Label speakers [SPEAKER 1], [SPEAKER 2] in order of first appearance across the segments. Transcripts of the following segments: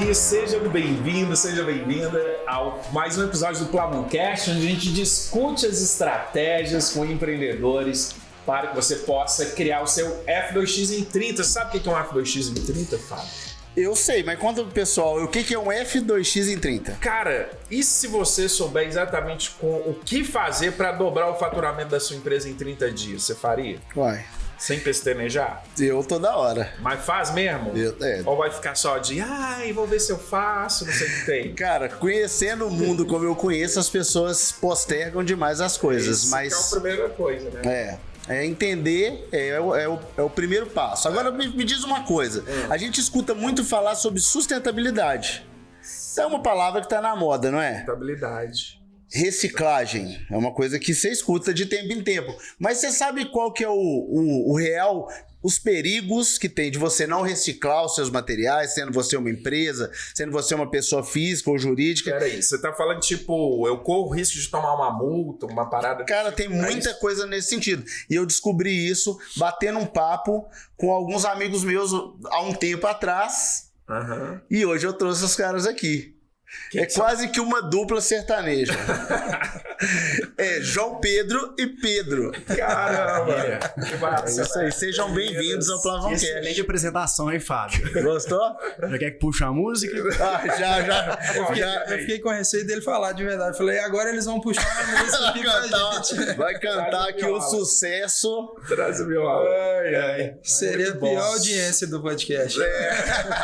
[SPEAKER 1] aí, seja bem-vindo, seja bem-vinda ao mais um episódio do Plavoncast, onde a gente discute as estratégias com empreendedores para que você possa criar o seu F2X em 30. Sabe o que é um F2X em 30, Fábio?
[SPEAKER 2] Eu sei, mas conta pro pessoal, o que é um F2X em 30?
[SPEAKER 1] Cara, e se você souber exatamente o que fazer para dobrar o faturamento da sua empresa em 30 dias, você faria?
[SPEAKER 2] Uai,
[SPEAKER 1] Sem pestanejar?
[SPEAKER 2] eu toda hora.
[SPEAKER 1] Mas faz mesmo? Ou vai ficar só de, vou ver se eu faço, não sei o que tem?
[SPEAKER 2] Cara, conhecendo o mundo como eu conheço, as pessoas postergam demais as coisas, mas...
[SPEAKER 1] Isso é a primeira coisa, né?
[SPEAKER 2] Entender é o primeiro passo. Agora me diz uma coisa, a gente escuta muito falar sobre sustentabilidade. É uma palavra que tá na moda, não é?
[SPEAKER 1] Sustentabilidade.
[SPEAKER 2] Reciclagem é uma coisa que você escuta de tempo em tempo. Mas você sabe qual que é o real, os perigos que tem de você não reciclar os seus materiais, sendo você uma empresa, sendo você uma pessoa física ou jurídica?
[SPEAKER 1] Peraí, você tá falando tipo, eu corro o risco de tomar uma multa, uma parada...
[SPEAKER 2] Cara, tem muita coisa nesse sentido. E eu descobri isso batendo um papo com alguns amigos meus há um tempo atrás.
[SPEAKER 1] Uhum.
[SPEAKER 2] E hoje eu trouxe os caras aqui. Quase que uma dupla sertaneja. É João Pedro e Pedro.
[SPEAKER 1] Caramba! Que massa.
[SPEAKER 2] É isso aí, sejam bem-vindos ao Plavoncast.
[SPEAKER 3] Excelente apresentação, hein, Fábio?
[SPEAKER 2] Gostou?
[SPEAKER 3] Já quer que puxe a música?
[SPEAKER 4] Eu fiquei com receio dele falar de verdade. Eu falei, agora eles vão puxar a música aqui pra gente.
[SPEAKER 2] Vai cantar aqui o sucesso.
[SPEAKER 1] Traz o meu áudio.
[SPEAKER 4] Seria a pior audiência do podcast.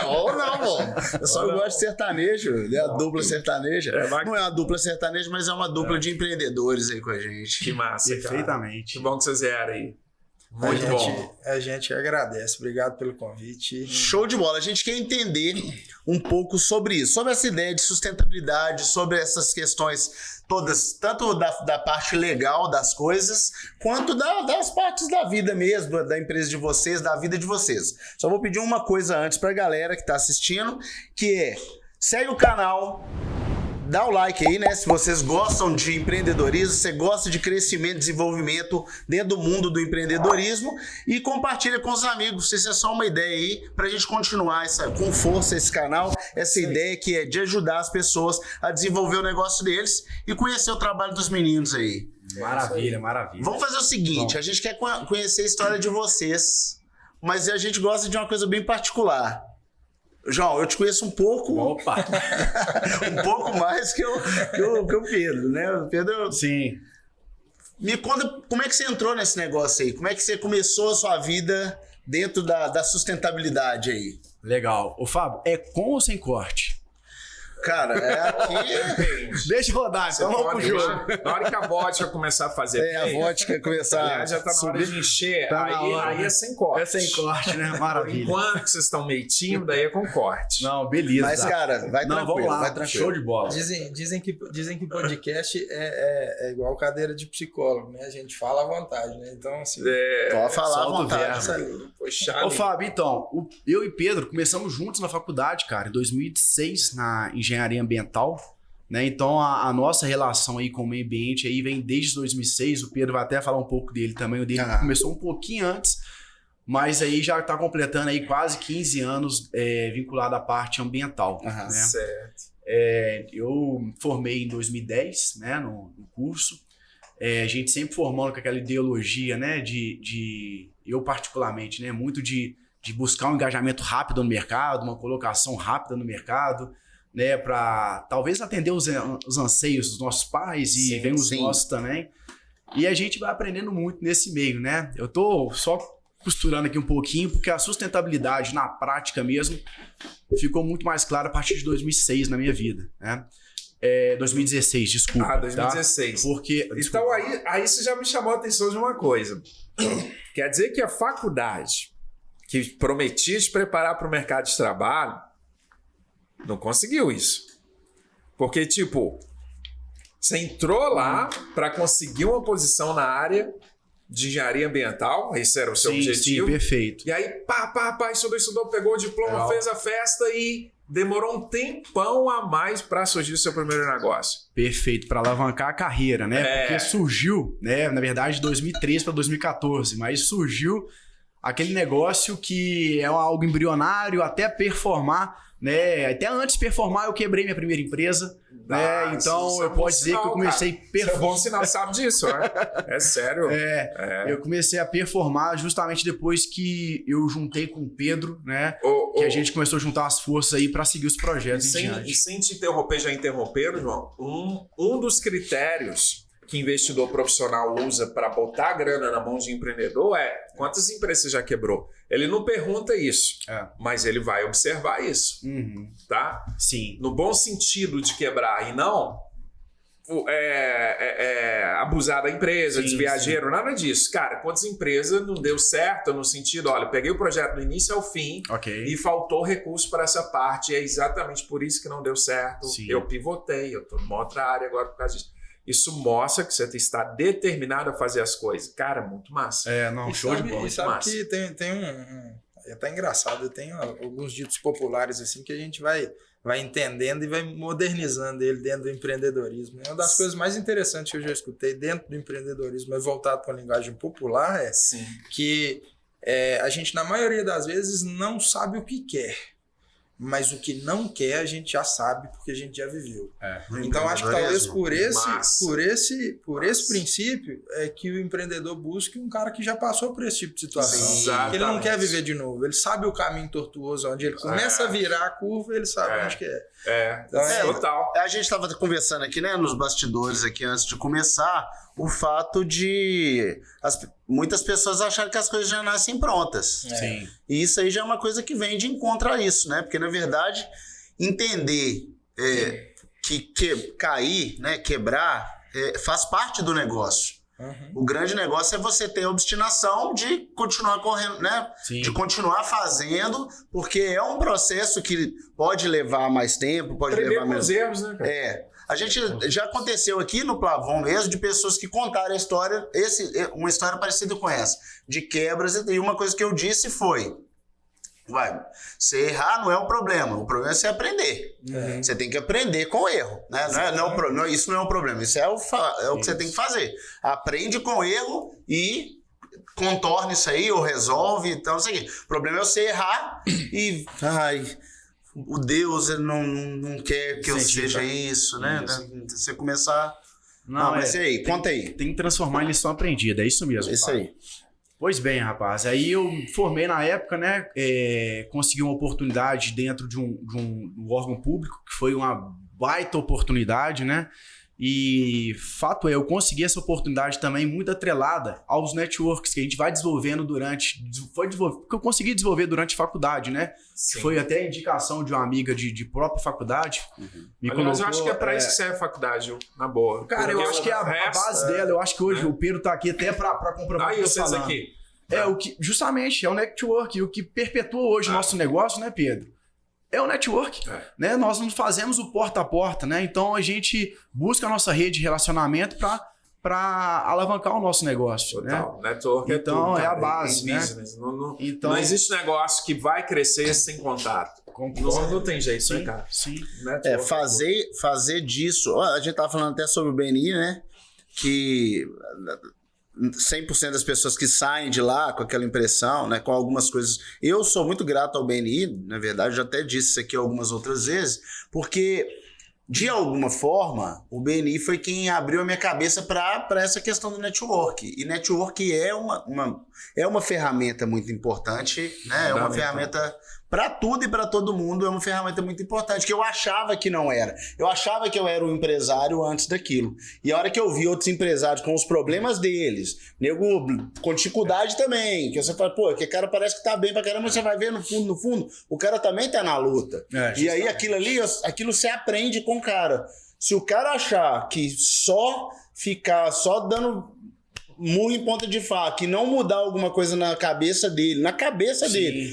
[SPEAKER 2] Ou não, mano. Eu só gosto de sertanejo, né? A dupla sertaneja. Não é uma dupla sertaneja, mas é uma dupla de empreendedores aí com a gente.
[SPEAKER 1] Que massa,
[SPEAKER 3] Perfeitamente.
[SPEAKER 1] Que bom que vocês vieram aí. Muito bom.
[SPEAKER 4] A gente agradece. Obrigado pelo convite.
[SPEAKER 2] Show de bola. A gente quer entender um pouco sobre isso, sobre essa ideia de sustentabilidade, sobre essas questões todas, tanto da parte legal das coisas, quanto das partes da vida mesmo, da empresa de vocês, da vida de vocês. Só vou pedir uma coisa antes pra galera que tá assistindo, que é, segue o canal, dá o like aí, né? Se vocês gostam de empreendedorismo, você gosta de crescimento e desenvolvimento dentro do mundo do empreendedorismo, e compartilha com os amigos. Isso é só uma ideia aí pra gente continuar com força esse canal, essa ideia que é de ajudar as pessoas a desenvolver o negócio deles e conhecer o trabalho dos meninos aí.
[SPEAKER 3] Maravilha, maravilha.
[SPEAKER 2] Vamos fazer o seguinte, a gente quer conhecer a história de vocês, mas a gente gosta de uma coisa bem particular. João, eu te conheço um pouco.
[SPEAKER 3] Opa!
[SPEAKER 2] Um pouco mais que o Pedro, né? O Pedro.
[SPEAKER 3] Sim.
[SPEAKER 2] Me conta como é que você entrou nesse negócio aí. Como é que você começou a sua vida dentro da sustentabilidade aí?
[SPEAKER 3] Legal. Ô, Fábio, é com ou sem corte?
[SPEAKER 2] Cara, aqui.
[SPEAKER 3] Deixa rodar, então vamos pro jogo.
[SPEAKER 1] Na hora que a vodka começar a fazer.
[SPEAKER 2] A vodka começar.
[SPEAKER 1] Aliás, já tá na hora de encher. Aí é sem corte.
[SPEAKER 3] É sem corte, né? Maravilha.
[SPEAKER 1] Enquanto vocês estão meio tímidos, aí é com corte.
[SPEAKER 3] Não, beleza.
[SPEAKER 2] Mas, cara, vai tranquilo.
[SPEAKER 3] Vamos lá,
[SPEAKER 2] vai tranquilo.
[SPEAKER 3] show de bola.
[SPEAKER 4] Dizem que podcast é igual cadeira de psicólogo, né? A gente fala à vontade, né? Então, assim...
[SPEAKER 2] Pode falar à
[SPEAKER 3] solta o
[SPEAKER 2] vontade.
[SPEAKER 1] Poxa,
[SPEAKER 3] Ô, Fábio, então, eu e Pedro começamos juntos na faculdade, cara, em 2006, na engenharia ambiental, né? Então, a nossa relação aí com o meio ambiente aí vem desde 2006, o Pedro vai até falar um pouco dele também, o dele começou um pouquinho antes, mas aí já tá completando aí quase 15 anos vinculado à parte ambiental, né?
[SPEAKER 1] Certo.
[SPEAKER 3] Eu formei em 2010, né, no curso, a gente sempre formando com aquela ideologia, né, eu particularmente, né, muito de buscar um engajamento rápido no mercado, uma colocação rápida no mercado, né, para talvez atender os anseios dos nossos pais e vem os nossos também. E a gente vai aprendendo muito nesse meio, né? Eu tô só costurando aqui um pouquinho, porque a sustentabilidade na prática mesmo ficou muito mais clara a partir de 2006 na minha vida, né? 2016, desculpa.
[SPEAKER 1] 2016.
[SPEAKER 3] Tá? Porque,
[SPEAKER 1] então aí você já me chamou a atenção de uma coisa. Quer dizer que a faculdade que prometia te preparar para o mercado de trabalho não conseguiu isso. Porque, tipo, você entrou lá para conseguir uma posição na área de engenharia ambiental, esse era o seu objetivo.
[SPEAKER 3] Sim, perfeito.
[SPEAKER 1] E aí, estudou, pegou o diploma, fez a festa e demorou um tempão a mais para surgir o seu primeiro negócio.
[SPEAKER 3] Perfeito, para alavancar a carreira, né? Porque surgiu, né, na verdade, de 2013 para 2014, mas surgiu aquele negócio que é algo embrionário até performar, né? Até antes de performar, eu quebrei minha primeira empresa, né? Então, eu posso dizer que eu comecei a performar.
[SPEAKER 1] Isso é bom sinal, sabe disso, né? É sério.
[SPEAKER 3] Eu comecei a performar justamente depois que eu juntei com o Pedro, né? Que a gente começou a juntar as forças aí para seguir os projetos.
[SPEAKER 1] E sem te interromper, já interromperam, João, um dos critérios que investidor profissional usa para botar a grana na mão de empreendedor é quantas empresas você já quebrou. Ele não pergunta isso, mas ele vai observar isso, tá?
[SPEAKER 3] Sim.
[SPEAKER 1] No bom sentido de quebrar e não abusar da empresa, desviar dinheiro, nada disso. Cara, quantas empresas não deu certo no sentido, olha, peguei o projeto do início ao fim e faltou recurso para essa parte, e é exatamente por isso que não deu certo. Sim. Eu pivotei, eu tô numa outra área agora por causa disso. Isso mostra que você está determinado a fazer as coisas. Cara, muito massa.
[SPEAKER 3] Show de bola.
[SPEAKER 4] E sabe que tem é até engraçado, tem alguns ditos populares assim que a gente vai entendendo e vai modernizando ele dentro do empreendedorismo. Uma das coisas mais interessantes que eu já escutei dentro do empreendedorismo, mas voltado para a linguagem popular, que a gente, na maioria das vezes, não sabe o que quer. Mas o que não quer a gente já sabe porque a gente já viveu. Então acho que talvez por esse princípio é que o empreendedor busque um cara que já passou por esse tipo de situação. Que ele não quer viver de novo. Ele sabe o caminho tortuoso, onde ele começa a virar a curva, ele sabe onde que é.
[SPEAKER 1] Total.
[SPEAKER 2] A gente estava conversando aqui, né, nos bastidores aqui antes de começar, o fato de muitas pessoas acharem que as coisas já nascem prontas.
[SPEAKER 3] Sim.
[SPEAKER 2] E isso aí já é uma coisa que vem de encontro a isso, né? Porque, na verdade, entender que cair, né, quebrar, faz parte do negócio. O grande negócio é você ter a obstinação de continuar correndo, né? Sim. De continuar fazendo, porque é um processo que pode levar mais tempo, pode levar menos
[SPEAKER 1] erros, né, cara?
[SPEAKER 2] A gente já aconteceu aqui no Plavon mesmo de pessoas que contaram a história, uma história parecida com essa, de quebras, e uma coisa que eu disse foi: você errar não é o problema é você aprender. Você tem que aprender com o erro, né? Isso não é um problema, isso é o que você tem que fazer. Aprende com o erro e contorna isso aí, ou resolve, então isso aqui. O problema é você errar e o Deus ele não quer que eu seja isso, né? Você começar... Mas e aí? Conta aí.
[SPEAKER 3] Tem que transformar em lição aprendida, é isso mesmo.
[SPEAKER 2] Isso aí.
[SPEAKER 3] Pois bem, rapaz. Aí eu formei na época, né? Consegui uma oportunidade dentro de um órgão público, que foi uma baita oportunidade, né? E fato é, eu consegui essa oportunidade também muito atrelada aos networks que a gente vai desenvolvendo que eu consegui desenvolver durante a faculdade, né?
[SPEAKER 1] Sim.
[SPEAKER 3] Foi até indicação de uma amiga de própria faculdade.
[SPEAKER 1] Aliás, eu acho que é pra isso que serve a faculdade, na boa.
[SPEAKER 3] Cara, eu acho que é a base dela. Eu acho que hoje o Pedro tá aqui até pra comprovar o que eu tô falando.
[SPEAKER 1] Aqui.
[SPEAKER 3] Justamente, é o network. O que perpetua hoje o nosso negócio, né, Pedro? É o network, né? Nós não fazemos o porta a porta, né? Então a gente busca a nossa rede de relacionamento para alavancar o nosso negócio.
[SPEAKER 1] Total.
[SPEAKER 3] Né?
[SPEAKER 1] Network
[SPEAKER 3] então
[SPEAKER 1] é tudo,
[SPEAKER 3] a base, né?
[SPEAKER 1] Então, não existe negócio que vai crescer sem contato. Não tem jeito,
[SPEAKER 3] sim,
[SPEAKER 1] né, cara?
[SPEAKER 3] Sim.
[SPEAKER 2] Fazer disso... A gente tava falando até sobre o BNI, né? Que 100% das pessoas que saem de lá com aquela impressão, né, com algumas coisas... Eu sou muito grato ao BNI, na verdade, já até disse isso aqui algumas outras vezes, porque, de alguma forma, o BNI foi quem abriu a minha cabeça para essa questão do network. E network é uma ferramenta muito importante, né? É uma ferramenta... Para tudo e para todo mundo é uma ferramenta muito importante, que eu achava que não era. Eu achava que eu era um empresário antes daquilo. E a hora que eu vi outros empresários com os problemas deles, nego com dificuldade também, que você fala, pô, que cara parece que tá bem pra caramba, você vai ver no fundo, o cara também tá na luta. E aí aquilo você aprende com o cara. Se o cara achar que ficar dando murro em ponta de faca e não mudar alguma coisa na cabeça dele,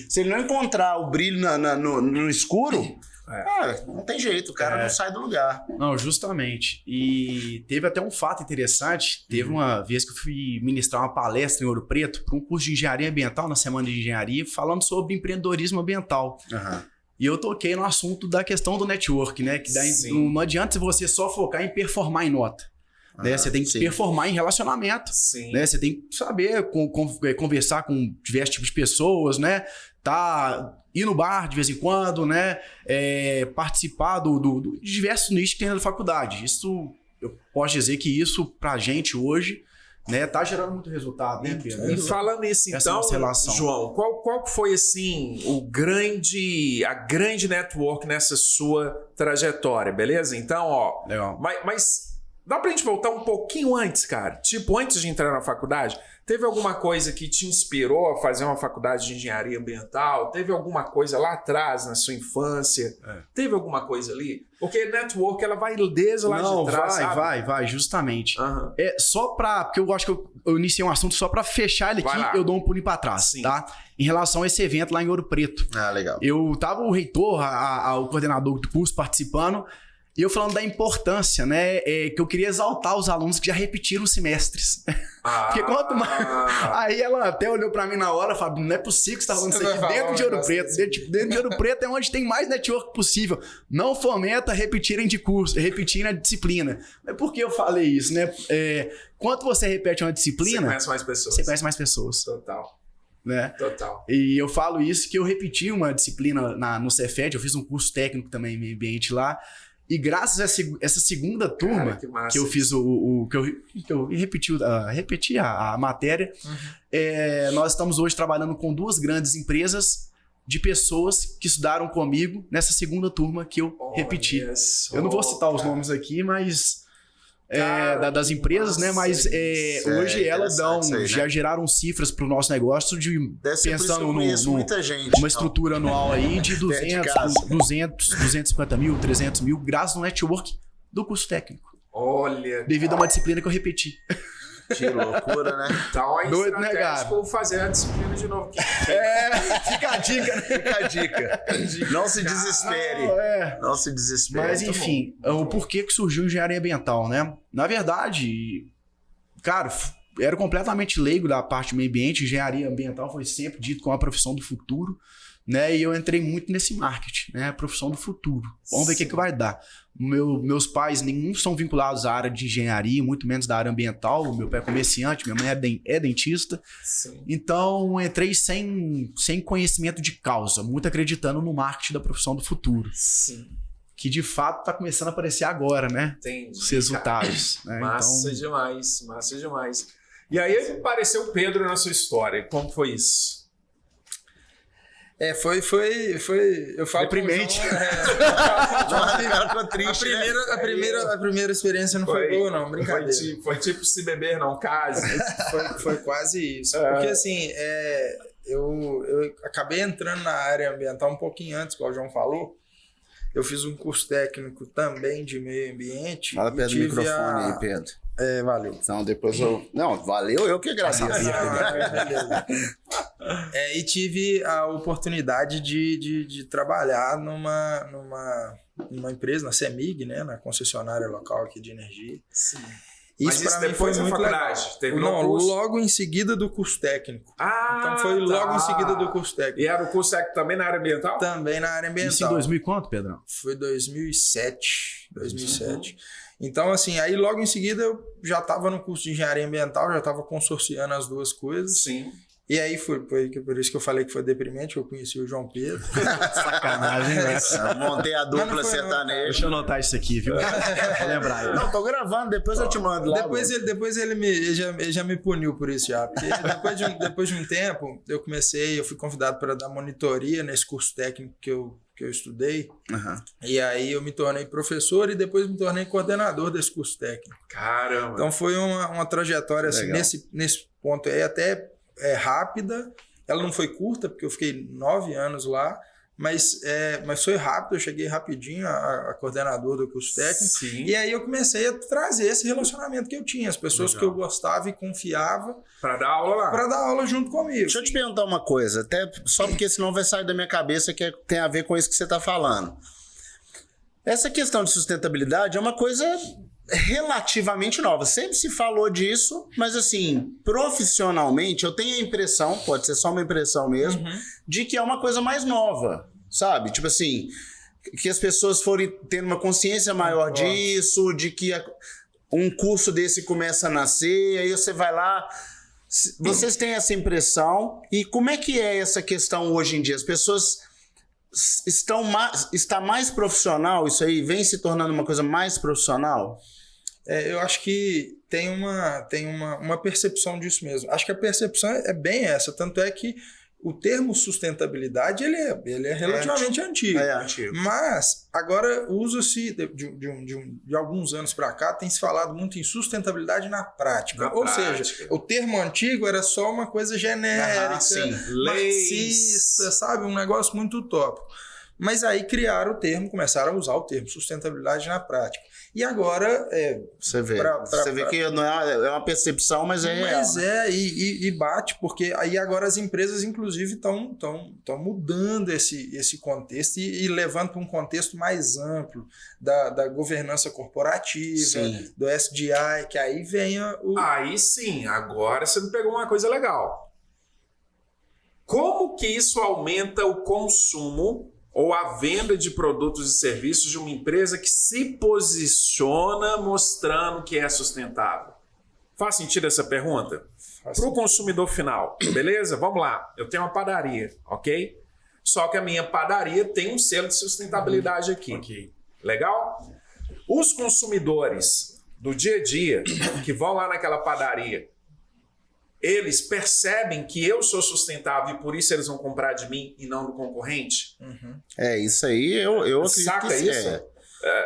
[SPEAKER 2] se ele não encontrar o brilho no escuro, cara, não tem jeito, o cara não sai do lugar.
[SPEAKER 3] Não, justamente. E teve até um fato interessante, teve uma vez que eu fui ministrar uma palestra em Ouro Preto para um curso de engenharia ambiental, na semana de engenharia, falando sobre empreendedorismo ambiental. E eu toquei no assunto da questão do network, né? Que daí não adianta você só focar em performar em nota. né? Você tem que performar em relacionamento.
[SPEAKER 1] Sim.
[SPEAKER 3] Né? Você tem que saber conversar com diversos tipos de pessoas, né? Ir no bar de vez em quando, né? Participar de diversos nichos que tem na faculdade. Isso, eu posso dizer que isso, pra gente hoje, né, tá gerando muito resultado, né, Pedro?
[SPEAKER 1] E falando nisso, então, João, qual foi, assim, a grande network nessa sua trajetória, beleza? Então, ó,
[SPEAKER 3] legal.
[SPEAKER 1] Mas dá pra gente voltar um pouquinho antes, cara? Tipo, antes de entrar na faculdade, teve alguma coisa que te inspirou a fazer uma faculdade de engenharia ambiental? Teve alguma coisa lá atrás, na sua infância? Teve alguma coisa ali? Porque network, ela vai desde lá de trás,
[SPEAKER 3] vai, justamente.
[SPEAKER 1] Uhum.
[SPEAKER 3] Porque eu acho que eu iniciei um assunto só pra fechar ele aqui, eu dou um pulinho pra trás, tá? Em relação a esse evento lá em Ouro Preto.
[SPEAKER 2] Ah, legal.
[SPEAKER 3] Eu tava o reitor, o coordenador do curso participando, e eu falando da importância, né, que eu queria exaltar os alunos que já repetiram os semestres. Porque quanto mais... Aí ela até olhou pra mim na hora e falou, não é possível que você tá falando isso aqui dentro de Ouro Preto. Dentro de Ouro Preto é onde tem mais network possível. Não fomenta repetirem de curso, repetirem a disciplina. Mas por que eu falei isso, né? Quanto você repete uma disciplina... Você conhece mais pessoas.
[SPEAKER 1] Total.
[SPEAKER 3] Né?
[SPEAKER 1] Total.
[SPEAKER 3] E eu falo isso que eu repeti uma disciplina no Cefet, eu fiz um curso técnico também em meio ambiente lá. E graças a essa segunda turma, que eu fiz que eu repeti a matéria, nós estamos hoje trabalhando com 2 grandes empresas de pessoas que estudaram comigo nessa segunda turma que eu repeti. Eu não vou citar os nomes aqui, mas das empresas, né? Mas hoje elas já geraram cifras para o nosso negócio pensando numa estrutura anual aí de 250 mil, 300 mil, graças ao network do curso técnico.
[SPEAKER 1] Olha.
[SPEAKER 3] Devido a uma disciplina que eu repeti.
[SPEAKER 2] Que loucura, né?
[SPEAKER 1] Então a
[SPEAKER 3] doido, né,
[SPEAKER 1] estratégia por fazer a disciplina de novo.
[SPEAKER 3] Fica a dica, né?
[SPEAKER 2] Fica a dica. Não se desespere. Não se desespere.
[SPEAKER 3] Mas enfim, o porquê que surgiu engenharia ambiental, né? Na verdade, cara, era completamente leigo da parte do meio ambiente. Engenharia ambiental foi sempre dito como a profissão do futuro, né? E eu entrei muito nesse marketing, né? A profissão do futuro. Vamos ver o que vai dar. Meus pais, nenhum são vinculados à área de engenharia, muito menos da área ambiental. Meu pai é comerciante, minha mãe é dentista.
[SPEAKER 1] Sim.
[SPEAKER 3] Então, entrei sem conhecimento de causa, muito acreditando no marketing da profissão do futuro.
[SPEAKER 1] Sim.
[SPEAKER 3] Que, de fato, está começando a aparecer agora, né?
[SPEAKER 1] Entendi.
[SPEAKER 3] Os resultados. Né?
[SPEAKER 1] Massa demais, massa demais. E aí apareceu o Pedro na sua história. Como foi isso?
[SPEAKER 4] Foi. Eu falo
[SPEAKER 3] deprimente.
[SPEAKER 4] A primeira experiência não foi boa, não. Brincadeira.
[SPEAKER 1] Foi tipo se beber, não, case.
[SPEAKER 4] Foi quase isso. Porque assim, eu acabei entrando na área ambiental um pouquinho antes, como o João falou. Eu fiz um curso técnico também de meio ambiente.
[SPEAKER 2] Fala perto do microfone aí, Pedro.
[SPEAKER 4] Valeu.
[SPEAKER 2] Então, depois valeu, eu que agradeço.
[SPEAKER 4] E tive a oportunidade de trabalhar numa empresa, na CEMIG, né, na concessionária local aqui de energia.
[SPEAKER 1] Sim.
[SPEAKER 4] Isso para mim foi muito legal. Logo em seguida do curso técnico. Então foi logo em seguida do curso técnico.
[SPEAKER 1] E era o curso técnico também na área ambiental?
[SPEAKER 4] Também na área ambiental.
[SPEAKER 3] Isso em 2000 e quanto, Pedrão?
[SPEAKER 4] Foi 2007. Então, assim, aí logo em seguida eu já estava no curso de engenharia ambiental, já estava consorciando as duas coisas.
[SPEAKER 1] Sim.
[SPEAKER 4] E aí foi por isso que eu falei que foi deprimente, eu conheci o João Pedro.
[SPEAKER 3] Sacanagem, né?
[SPEAKER 2] Montei a dupla sertaneja.
[SPEAKER 3] Deixa eu anotar isso aqui, viu? Vou lembrar.
[SPEAKER 2] Não, tô gravando, depois eu te mando lá.
[SPEAKER 4] Depois ele já me puniu por isso já. Porque depois de um tempo, eu fui convidado para dar monitoria nesse curso técnico que eu estudei.
[SPEAKER 2] Uhum.
[SPEAKER 4] E aí eu me tornei professor e depois me tornei coordenador desse curso técnico.
[SPEAKER 1] Caramba!
[SPEAKER 4] Então foi uma trajetória assim, nesse ponto aí até rápida. Ela não foi curta, porque eu fiquei 9 anos lá, mas foi rápido, eu cheguei rapidinho a coordenador do curso técnico.
[SPEAKER 1] Sim.
[SPEAKER 4] E aí eu comecei a trazer esse relacionamento que eu tinha, as pessoas que eu gostava e confiava.
[SPEAKER 1] Para dar aula lá.
[SPEAKER 4] Para dar aula junto comigo.
[SPEAKER 2] Deixa eu te perguntar uma coisa, até só porque senão vai sair da minha cabeça que tem a ver com isso que você está falando. Essa questão de sustentabilidade é uma coisa relativamente nova. Sempre se falou disso, mas assim, profissionalmente, eu tenho a impressão, pode ser só uma impressão mesmo, de que é uma coisa mais nova, sabe? Tipo assim, que as pessoas forem tendo uma consciência maior disso, de que... um curso desse começa a nascer, aí você vai lá... Vocês têm essa impressão? E como é que é essa questão hoje em dia? As pessoas está mais profissional isso aí? Vem se tornando uma coisa mais profissional?
[SPEAKER 4] Eu acho que tem uma percepção disso mesmo. Acho que a percepção é bem essa. Tanto é que o termo sustentabilidade ele é relativamente antigo.
[SPEAKER 2] É antigo.
[SPEAKER 4] Mas agora usa-se, de alguns anos para cá, tem se falado muito em sustentabilidade na prática. Seja, o termo antigo era só uma coisa genérica, marxista, sabe? Um negócio muito utópico. Mas aí criaram o termo, começaram a usar o termo sustentabilidade na prática. E agora...
[SPEAKER 2] Você vê que não é uma percepção, mas é real.
[SPEAKER 4] Mas e bate, porque aí agora as empresas, inclusive, estão mudando esse contexto e levando para um contexto mais amplo da governança corporativa, sim, do SDI, que aí venha o...
[SPEAKER 1] Aí sim, agora você me pegou uma coisa legal. Como que isso aumenta o consumo ou a venda de produtos e serviços de uma empresa que se posiciona mostrando que é sustentável? Faz sentido essa pergunta? Para o consumidor final, beleza? Vamos lá. Eu tenho uma padaria, ok? Só que a minha padaria tem um selo de sustentabilidade aqui.
[SPEAKER 3] Ok.
[SPEAKER 1] Legal? Os consumidores do dia a dia que vão lá naquela padaria, eles percebem que eu sou sustentável e por isso eles vão comprar de mim e não do concorrente?
[SPEAKER 2] Isso aí eu acredito.
[SPEAKER 1] Saca
[SPEAKER 2] que
[SPEAKER 1] isso?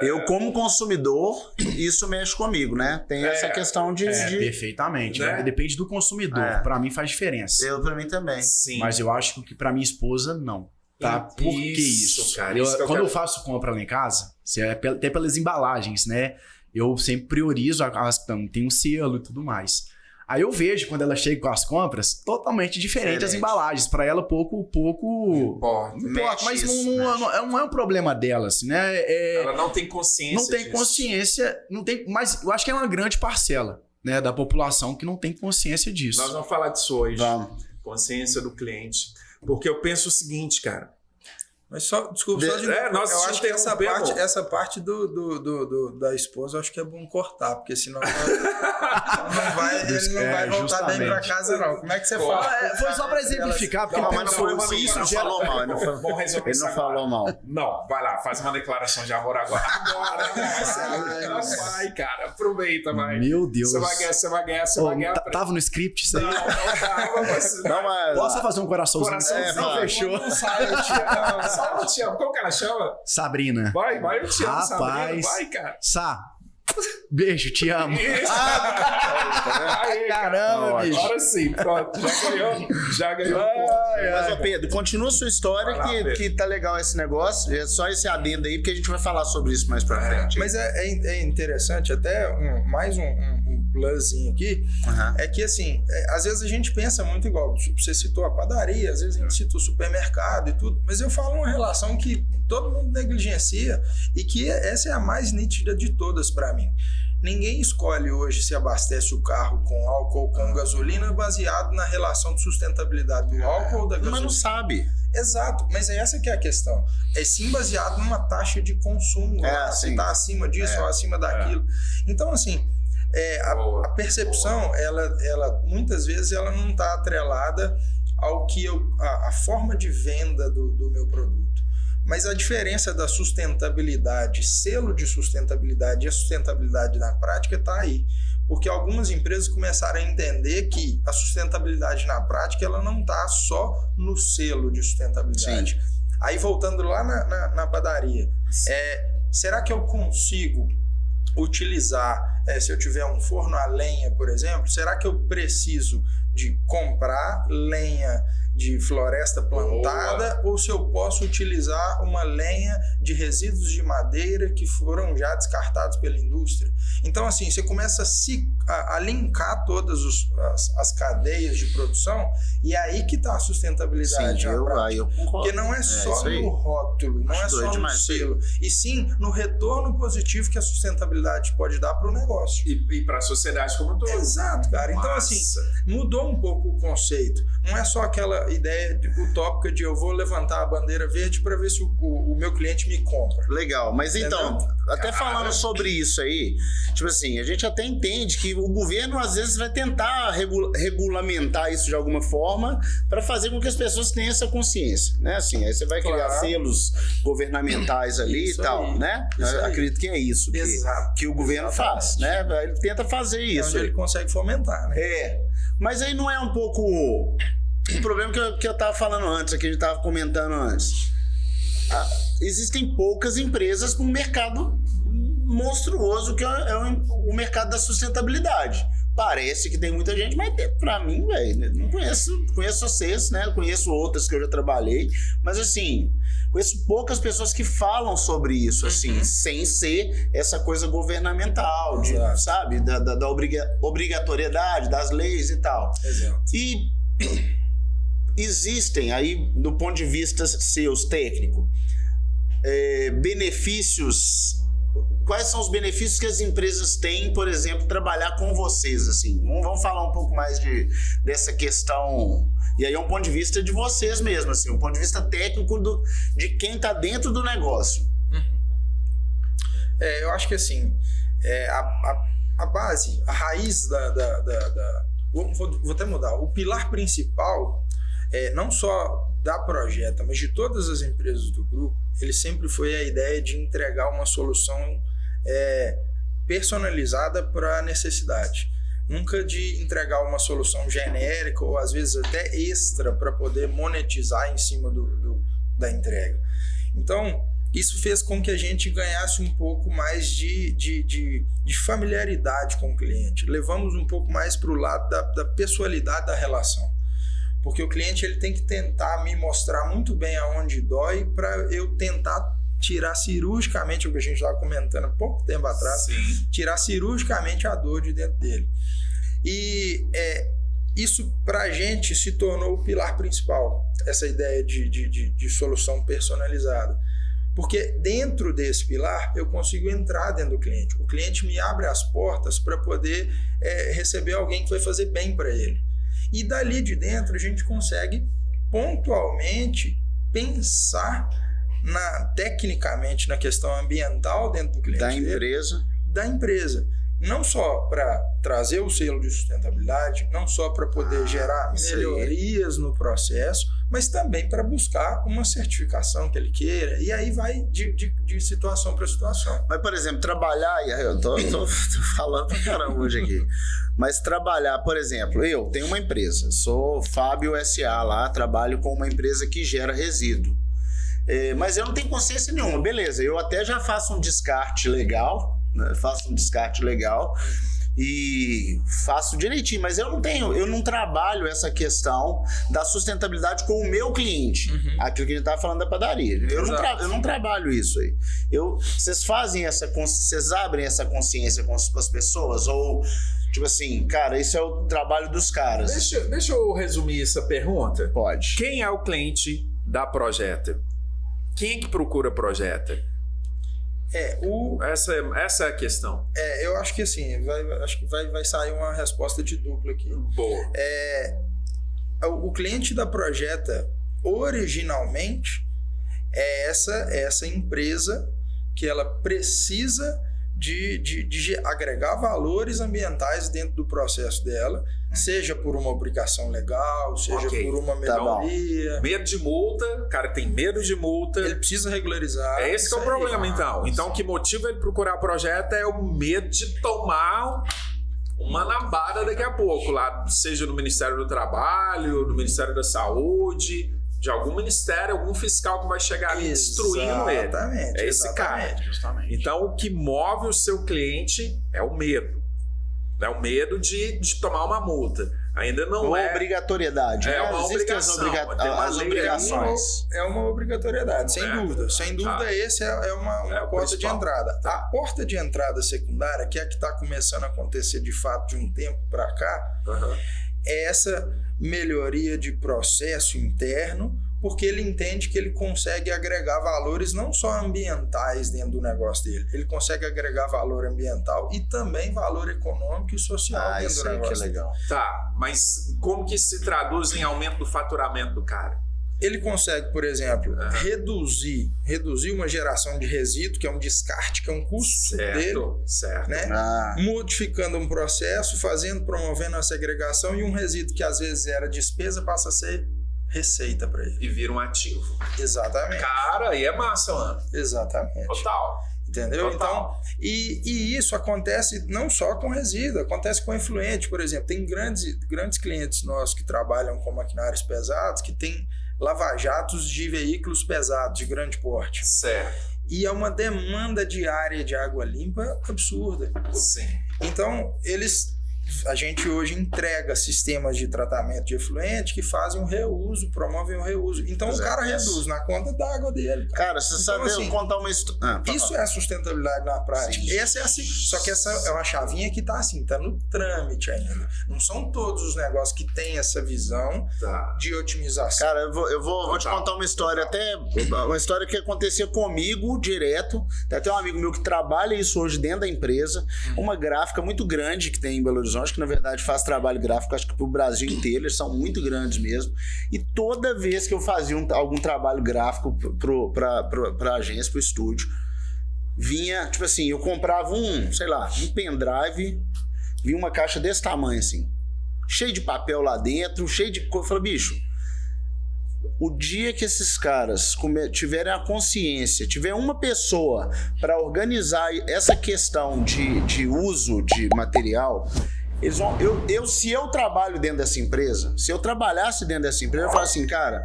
[SPEAKER 2] Eu, como consumidor, isso mexe comigo, né? Tem essa questão de...
[SPEAKER 3] Perfeitamente.
[SPEAKER 1] Né?
[SPEAKER 3] Depende do consumidor. Pra mim faz diferença.
[SPEAKER 2] Pra mim também.
[SPEAKER 1] Sim.
[SPEAKER 3] Mas eu acho que pra minha esposa, não. Tá? Por que isso?
[SPEAKER 1] Cara,
[SPEAKER 3] Quando eu faço compra lá em casa, até pelas embalagens, né? Eu sempre priorizo, tem um selo e tudo mais. Aí eu vejo, quando ela chega com as compras, totalmente diferente as embalagens. Para ela, pouco importa. Mas não é um problema dela, assim, né?
[SPEAKER 1] Ela não tem consciência
[SPEAKER 3] Não tem
[SPEAKER 1] disso.
[SPEAKER 3] consciência, mas eu acho que é uma grande parcela, né, da população que não tem consciência disso.
[SPEAKER 1] Nós vamos falar disso hoje.
[SPEAKER 2] Vamos.
[SPEAKER 1] Consciência do cliente. Porque eu penso o seguinte, cara.
[SPEAKER 4] Mas desculpa, só de novo,
[SPEAKER 1] nós
[SPEAKER 4] eu acho que essa parte da esposa eu acho que é bom cortar, porque senão ele não vai voltar bem pra casa, não. Como é que você fala?
[SPEAKER 3] Foi só pra exemplificar, porque
[SPEAKER 2] mas não foi isso, ele falou mal. Ele não falou mal.
[SPEAKER 1] Não, vai lá, faz uma declaração de amor agora. Vai, cara, aproveita, vai.
[SPEAKER 3] Meu Deus.
[SPEAKER 1] Você vai ganhar.
[SPEAKER 3] Tava no script isso aí?
[SPEAKER 1] Não tava, mas...
[SPEAKER 3] Posso fazer um coraçãozinho?
[SPEAKER 1] Fechou. Não sai, eu te amo. Eu te amo. Como que ela chama?
[SPEAKER 3] Sabrina.
[SPEAKER 1] Vai, eu te amo,
[SPEAKER 3] rapaz,
[SPEAKER 1] Sabrina. Vai, cara.
[SPEAKER 3] Beijo, te amo.
[SPEAKER 1] Aí,
[SPEAKER 3] caramba, bicho.
[SPEAKER 1] Agora sim, pronto. Já ganhou.
[SPEAKER 2] Mas, ô Pedro, continua a sua história que tá legal esse negócio. É só esse adendo aí, porque a gente vai falar sobre isso mais pra frente.
[SPEAKER 4] Mas é interessante, até mais um plusinho aqui, é que assim, às vezes a gente pensa muito igual. Você citou a padaria, às vezes a gente cita o supermercado e tudo, mas eu falo uma relação que todo mundo negligencia e que essa é a mais nítida de todas pra mim. Ninguém escolhe hoje se abastece o carro com álcool ou com gasolina baseado na relação de sustentabilidade do álcool ou da gasolina.
[SPEAKER 2] Mas não sabe.
[SPEAKER 4] Exato, mas essa que é a questão. É sim baseado numa taxa de consumo, se está acima disso ou acima daquilo. Então, assim, a percepção, ela muitas vezes ela não está atrelada ao que a forma de venda do meu produto. Mas a diferença da sustentabilidade, selo de sustentabilidade e a sustentabilidade na prática está aí. Porque algumas empresas começaram a entender que a sustentabilidade na prática ela não está só no selo de sustentabilidade. Sim. Aí voltando lá na padaria, será que eu consigo utilizar, se eu tiver um forno a lenha, por exemplo, será que eu preciso de comprar lenha de floresta plantada ou se eu posso utilizar uma lenha de resíduos de madeira que foram já descartados pela indústria? Então, assim, você começa a linkar todas as cadeias de produção e aí que está a sustentabilidade.
[SPEAKER 2] Sim, eu concordo.
[SPEAKER 4] Porque não é só no rótulo, não é só no selo, e sim no retorno positivo que a sustentabilidade pode dar para o negócio.
[SPEAKER 1] E para a sociedade como um todo.
[SPEAKER 4] Exato, cara. Então, assim, mudou um pouco o conceito. Não é só aquela aquela ideia utópica de eu vou levantar a bandeira verde para ver se o meu cliente me compra.
[SPEAKER 2] Legal, mas então,
[SPEAKER 4] Entendeu?
[SPEAKER 2] até falando sobre isso aí, tipo assim, a gente até entende que o governo às vezes vai tentar regulamentar isso de alguma forma para fazer com que as pessoas tenham essa consciência, né? Assim, aí você vai criar selos governamentais ali
[SPEAKER 4] Isso
[SPEAKER 2] e tal,
[SPEAKER 4] aí.
[SPEAKER 2] né?
[SPEAKER 4] Isso
[SPEAKER 2] Eu
[SPEAKER 4] aí.
[SPEAKER 2] acredito que é isso que o governo faz, né? Ele tenta fazer isso.
[SPEAKER 4] Onde ele consegue fomentar, né?
[SPEAKER 2] Mas aí não é um pouco o problema que eu tava falando antes, que a gente tava comentando antes. Existem poucas empresas para um mercado monstruoso que é o mercado da sustentabilidade. Parece que tem muita gente, mas pra mim, velho, não conheço vocês, né? Conheço outras que eu já trabalhei, mas assim, conheço poucas pessoas que falam sobre isso, assim, sem ser essa coisa governamental, sabe? Da obrigatoriedade, das leis e tal.
[SPEAKER 4] Exato.
[SPEAKER 2] E existem aí, do ponto de vista seus técnico, benefícios. Quais são os benefícios que as empresas têm, por exemplo, trabalhar com vocês, assim? Vamos falar um pouco mais dessa questão, e aí é um ponto de vista de vocês mesmo, assim, um ponto de vista técnico de quem está dentro do negócio.
[SPEAKER 4] Eu acho que assim, a base, a raiz vou até mudar, o pilar principal, não só da Projeta, mas de todas as empresas do grupo, ele sempre foi a ideia de entregar uma solução personalizada para a necessidade. Nunca de entregar uma solução genérica ou às vezes até extra para poder monetizar em cima da entrega. Então, isso fez com que a gente ganhasse um pouco mais de familiaridade com o cliente. Levamos um pouco mais para o lado da pessoalidade da relação. Porque o cliente ele tem que tentar me mostrar muito bem aonde dói para eu tentar tirar cirurgicamente, o que a gente estava comentando há pouco tempo atrás, tirar cirurgicamente a dor de dentro dele. E isso para a gente se tornou o pilar principal, essa ideia de solução personalizada. Porque dentro desse pilar eu consigo entrar dentro do cliente. O cliente me abre as portas para poder receber alguém que vai fazer bem para ele. E dali de dentro a gente consegue pontualmente pensar tecnicamente na questão ambiental dentro do cliente. Da empresa. Não só para trazer o selo de sustentabilidade, não só para poder gerar melhorias no processo, mas também para buscar uma certificação que ele queira. E aí vai de situação para situação.
[SPEAKER 2] Mas, por exemplo, trabalhar... Eu tô falando pra caramba hoje aqui. Mas trabalhar, por exemplo, eu tenho uma empresa. Sou Fábio S.A. lá, trabalho com uma empresa que gera resíduo. Mas eu não tenho consciência nenhuma. Beleza, eu até já faço um descarte legal, né? E faço direitinho, mas eu não trabalho essa questão da sustentabilidade com o meu cliente. Aquilo que a gente estava falando da padaria. Eu não trabalho isso aí. Vocês vocês abrem essa consciência com as pessoas? Ou, tipo assim, cara, isso é o trabalho dos caras.
[SPEAKER 1] Deixa eu resumir essa pergunta.
[SPEAKER 2] Pode.
[SPEAKER 1] Quem é o cliente da Projeta? Quem é que procura a Projeta? Essa é a questão.
[SPEAKER 4] Eu acho que assim, vai sair uma resposta de dupla aqui.
[SPEAKER 1] Boa.
[SPEAKER 4] O cliente da Projeta, originalmente, é essa empresa que ela precisa de agregar valores ambientais dentro do processo dela, seja por uma obrigação legal, seja por uma melhoria.
[SPEAKER 1] Medo de multa, o cara tem medo de multa.
[SPEAKER 4] Ele precisa regularizar.
[SPEAKER 1] Esse que é o problema, então. Então, o que motiva ele procurar Projeta é o medo de tomar uma nabada daqui a pouco, lá, seja no Ministério do Trabalho, no Ministério da Saúde, de algum ministério, algum fiscal que vai chegar ali destruindo ele. É esse cara.
[SPEAKER 3] Justamente.
[SPEAKER 1] Então, o que move o seu cliente é o medo. É o medo de tomar uma multa. Ainda não
[SPEAKER 2] uma obrigatoriedade.
[SPEAKER 1] É uma obrigação.
[SPEAKER 2] As obrigações.
[SPEAKER 4] É uma obrigatoriedade, sem dúvida. Sem dúvida, esse é uma porta de entrada. A porta de entrada secundária, que é a que está começando a acontecer de fato de um tempo para cá, é essa melhoria de processo interno, porque ele entende que ele consegue agregar valores não só ambientais dentro do negócio dele, ele consegue agregar valor ambiental e também valor econômico e social dentro do negócio.
[SPEAKER 2] Que é legal.
[SPEAKER 1] Tá, mas como que se traduz em aumento do faturamento do cara?
[SPEAKER 4] Ele consegue, por exemplo, reduzir uma geração de resíduo, que é um descarte, que é um custo dele,
[SPEAKER 1] certo.
[SPEAKER 4] né? Modificando um processo, promovendo a segregação, e um resíduo que às vezes era despesa passa a ser receita para ele.
[SPEAKER 1] E vira um ativo.
[SPEAKER 4] Exatamente.
[SPEAKER 1] Cara, aí é massa, mano.
[SPEAKER 4] Exatamente.
[SPEAKER 1] Total.
[SPEAKER 4] Entendeu?
[SPEAKER 1] Total.
[SPEAKER 4] Então, e isso acontece não só com resíduo, acontece com efluente, por exemplo. Tem grandes clientes nossos que trabalham com maquinários pesados, que tem lava-jatos de veículos pesados, de grande porte.
[SPEAKER 1] Certo.
[SPEAKER 4] E é uma demanda diária de água limpa absurda.
[SPEAKER 1] Sim.
[SPEAKER 4] Então, a gente hoje entrega sistemas de tratamento de efluente que fazem um reuso, promovem o reuso. Então, o cara reduz na conta d'água dele.
[SPEAKER 2] Cara, você sabe assim, contar uma história.
[SPEAKER 4] Isso é a sustentabilidade na prática.
[SPEAKER 2] Sim.
[SPEAKER 4] Essa é assim. Só que essa é uma chavinha que tá assim, tá no trâmite ainda. Não são todos os negócios que têm essa visão de otimização.
[SPEAKER 2] Cara, eu vou te contar uma história, até uma história que acontecia comigo direto. Tem até um amigo meu que trabalha isso hoje dentro da empresa. Uma gráfica muito grande que tem em Belo Horizonte, que na verdade faz trabalho gráfico, acho que pro Brasil inteiro, eles são muito grandes mesmo. E toda vez que eu fazia algum trabalho gráfico pra agência, pro estúdio, vinha, tipo assim, eu comprava um pendrive, vinha uma caixa desse tamanho assim, cheio de papel lá dentro, cheio de coisa. Eu falei, bicho, o dia que esses caras tiverem a consciência, tiver uma pessoa para organizar essa questão de uso de material, eles vão. Se eu trabalho dentro dessa empresa, se eu trabalhasse dentro dessa empresa, eu falo assim, cara,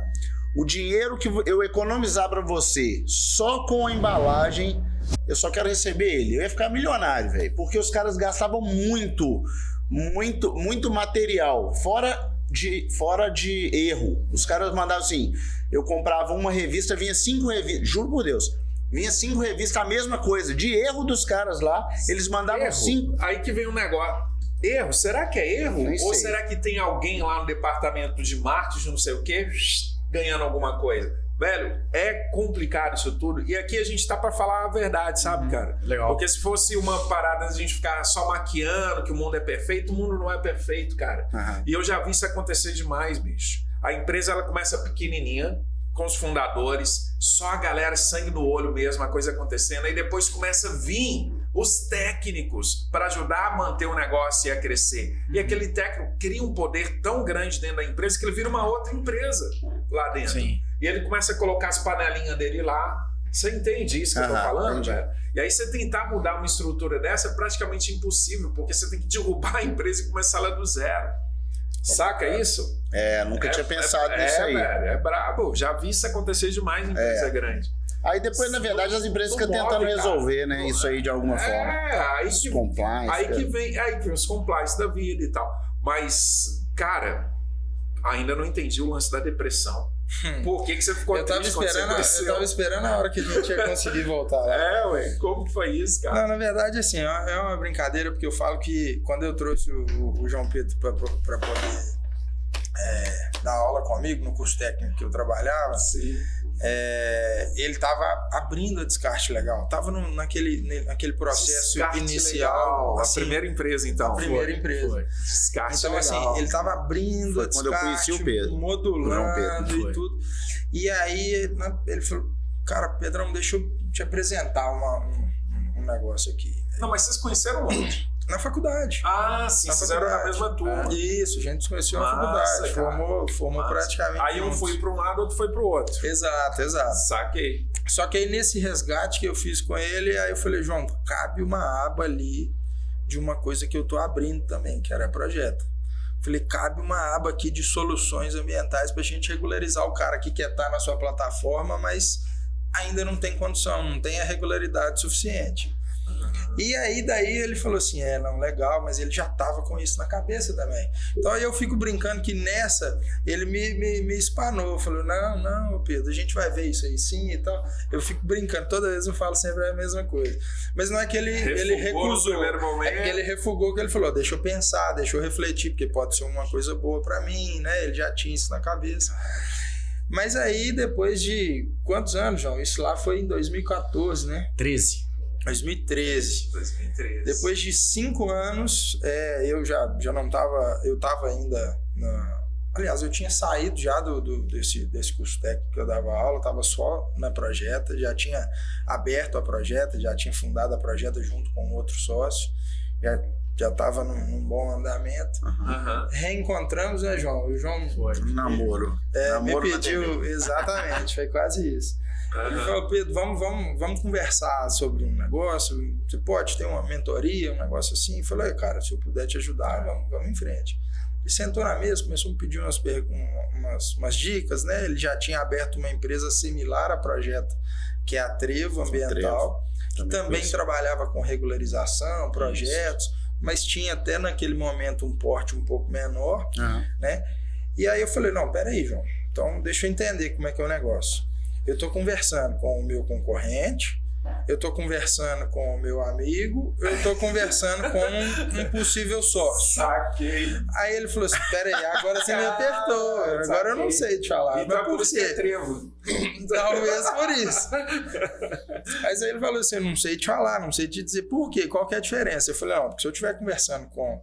[SPEAKER 2] o dinheiro que eu economizar para você só com a embalagem, eu só quero receber ele. Eu ia ficar milionário, velho, porque os caras gastavam muito material, fora de erro. Os caras mandavam assim, eu comprava uma revista, vinha 5 revistas, juro por Deus, vinha 5 revistas, a mesma coisa, de erro dos caras lá, eles mandavam 5.
[SPEAKER 1] Aí que vem um negócio. Erro? Será que é erro? Ou será que tem alguém lá no departamento de marketing, não sei o quê, ganhando alguma coisa? Velho, é complicado isso tudo. E aqui a gente tá pra falar a verdade, sabe, cara?
[SPEAKER 3] Legal.
[SPEAKER 1] Porque se fosse uma parada a gente ficar só maquiando que o mundo é perfeito, o mundo não é perfeito, cara. E eu já vi isso acontecer demais, bicho. A empresa, ela começa pequenininha, com os fundadores, só a galera, sangue no olho mesmo, a coisa acontecendo. Aí depois começa a vir os técnicos para ajudar a manter o negócio e a crescer. E aquele técnico cria um poder tão grande dentro da empresa que ele vira uma outra empresa lá dentro.
[SPEAKER 3] Sim.
[SPEAKER 1] E ele começa a colocar as panelinhas dele lá. Você entende isso que eu tô falando, velho? E aí você tentar mudar uma estrutura dessa é praticamente impossível, porque você tem que derrubar a empresa e começar lá do zero. Saca isso?
[SPEAKER 2] Nunca tinha pensado nisso aí.
[SPEAKER 1] Velho, é brabo. Já vi isso acontecer demais em empresa grande.
[SPEAKER 2] Aí depois, na verdade, as empresas ficam tentando resolver, né? Isso aí de alguma forma.
[SPEAKER 1] Aí
[SPEAKER 2] os compliance.
[SPEAKER 1] Aí que vem os compliance da vida e tal. Mas, cara, ainda não entendi o lance da depressão. Por que você ficou triste quando você cresceu?
[SPEAKER 4] Eu tava esperando a hora que a gente ia conseguir voltar lá.
[SPEAKER 1] Ué, como que foi isso, cara?
[SPEAKER 4] Não, na verdade, assim, é uma brincadeira, porque eu falo que quando eu trouxe o João Pedro para poder dar aula comigo no curso técnico que eu trabalhava, ele tava abrindo a Descarte Legal, tava naquele processo
[SPEAKER 1] Descarte
[SPEAKER 4] inicial.
[SPEAKER 1] Legal.
[SPEAKER 4] Assim,
[SPEAKER 1] A primeira empresa, então.
[SPEAKER 4] A primeira empresa.
[SPEAKER 1] Foi. Descarte
[SPEAKER 4] então,
[SPEAKER 1] Legal.
[SPEAKER 4] assim, ele tava abrindo a
[SPEAKER 2] quando eu conheci
[SPEAKER 4] Descarte,
[SPEAKER 2] o Pedro.
[SPEAKER 4] modulando e tudo. E aí ele falou, cara, Pedrão, deixa eu te apresentar um negócio aqui.
[SPEAKER 1] Não, mas vocês conheceram onde?
[SPEAKER 4] Na faculdade.
[SPEAKER 1] Ah, sim, vocês eram na mesma turma.
[SPEAKER 4] Isso, a gente se conheceu na faculdade. Formou praticamente.
[SPEAKER 1] Aí um foi para um lado, outro foi para o outro.
[SPEAKER 4] Exato.
[SPEAKER 1] Saquei.
[SPEAKER 4] Só que aí nesse resgate que eu fiz com ele, aí eu falei, João, cabe uma aba ali de uma coisa que eu tô abrindo também, que era projeto. Falei, cabe uma aba aqui de soluções ambientais pra gente regularizar o cara que quer estar na sua plataforma, mas ainda não tem condição, não tem a regularidade suficiente. E aí daí ele falou assim, não, legal, mas ele já tava com isso na cabeça também. Então aí eu fico brincando que nessa ele me espanou, falou, não, Pedro, a gente vai ver isso aí sim e tal. Eu fico brincando, toda vez eu falo sempre a mesma coisa. Mas não é que ele recusou, é que ele refugou, que ele falou, deixa eu pensar, deixa eu refletir, porque pode ser uma coisa boa pra mim, né? Ele já tinha isso na cabeça. Mas aí, depois de quantos anos, João? Isso lá foi em 2014, né? 2013. Depois de 5 anos, eu já não estava... Eu estava ainda... Aliás, eu tinha saído já desse curso técnico que eu dava aula, estava só na Projeta, já tinha aberto a Projeta, já tinha fundado a Projeta junto com outro sócio, já estava num bom andamento. Reencontramos, né, João? O João
[SPEAKER 2] foi namoro.
[SPEAKER 4] Me pediu, exatamente, foi quase isso. Ele falou, Pedro, vamos conversar sobre um negócio, você pode ter uma mentoria, um negócio assim? Eu falei, cara, se eu puder te ajudar, vamos em frente. Ele sentou na mesa, começou a me pedir umas dicas, né? Ele já tinha aberto uma empresa similar à Projeto, que é a Trevo Ambiental, que também trabalhava com regularização, projetos, mas tinha até naquele momento um porte um pouco menor, né? E aí eu falei, não, peraí, João, então deixa eu entender como é que é o negócio. Eu estou conversando com o meu concorrente, eu estou conversando com o meu amigo, eu estou conversando com um possível sócio.
[SPEAKER 1] Saquei.
[SPEAKER 4] Aí ele falou assim, peraí, agora você me apertou, agora eu não sei te falar.
[SPEAKER 1] Então
[SPEAKER 4] mas por
[SPEAKER 1] isso
[SPEAKER 4] quê?
[SPEAKER 1] é trevo.
[SPEAKER 4] Talvez por isso. Mas aí ele falou assim, eu não sei te falar, não sei te dizer por quê, qual que é a diferença. Eu falei, não, porque se eu estiver conversando com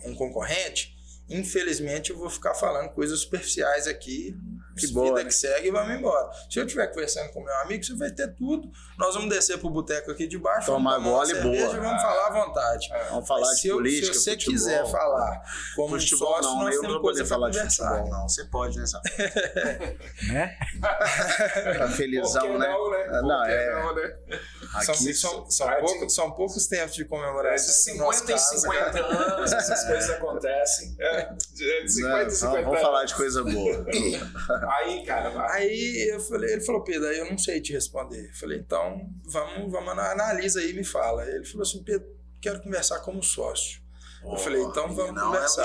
[SPEAKER 4] um concorrente, infelizmente eu vou ficar falando coisas superficiais aqui, vida que segue e vamos embora. Se eu estiver conversando com meu amigo, você vai ter tudo. Nós vamos descer pro boteco aqui de baixo,
[SPEAKER 2] tomar
[SPEAKER 4] gole e vamos falar à vontade.
[SPEAKER 2] Vamos falar de política,
[SPEAKER 4] se você
[SPEAKER 2] futebol,
[SPEAKER 4] quiser falar como
[SPEAKER 2] futebol,
[SPEAKER 4] sócio,
[SPEAKER 2] não,
[SPEAKER 4] nós
[SPEAKER 2] eu
[SPEAKER 4] temos
[SPEAKER 2] não vou
[SPEAKER 4] coisa
[SPEAKER 2] poder falar de
[SPEAKER 4] conversar.
[SPEAKER 2] futebol, não. Você pode, né?
[SPEAKER 3] Né?
[SPEAKER 2] Tá felizão, né?
[SPEAKER 1] Aqui
[SPEAKER 4] são poucos tempos de comemoração.
[SPEAKER 1] De 50 em 50 anos, essas coisas acontecem. De 50 em 50
[SPEAKER 2] vamos falar de coisa boa.
[SPEAKER 1] Aí, cara, vai.
[SPEAKER 4] Aí ele falou, Pedro, aí eu não sei te responder. Eu falei, então vamos analisa aí e me fala. Ele falou assim, Pedro, quero conversar como sócio. Eu falei, então vamos conversar.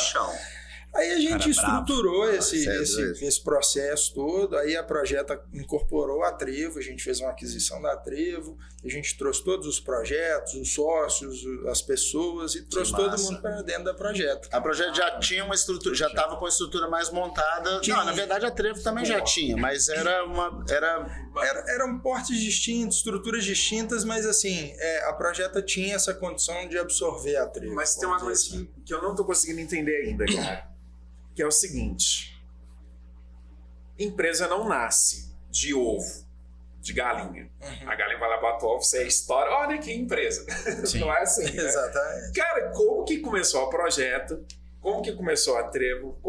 [SPEAKER 4] Aí a gente estruturou esse processo todo, aí a Projeta incorporou a Trevo, a gente fez uma aquisição da Trevo, a gente trouxe todos os projetos, os sócios, as pessoas e trouxe todo mundo para dentro da Projeta.
[SPEAKER 2] A Projeta já tinha uma estrutura, já estava com a estrutura mais montada. Não, na verdade a Trevo também já tinha, mas
[SPEAKER 4] eram portes distintos, estruturas distintas, mas assim, a Projeta tinha essa condição de absorver a Trevo.
[SPEAKER 1] Mas tem uma coisa que eu não estou conseguindo entender ainda, cara. Que é o seguinte, empresa não nasce de ovo, de galinha. A galinha vai lá, bota o ovo, você estoura, olha que empresa. Não é assim, né?
[SPEAKER 4] Exatamente.
[SPEAKER 1] Cara, como que começou o projeto? Como que começou a Trevo?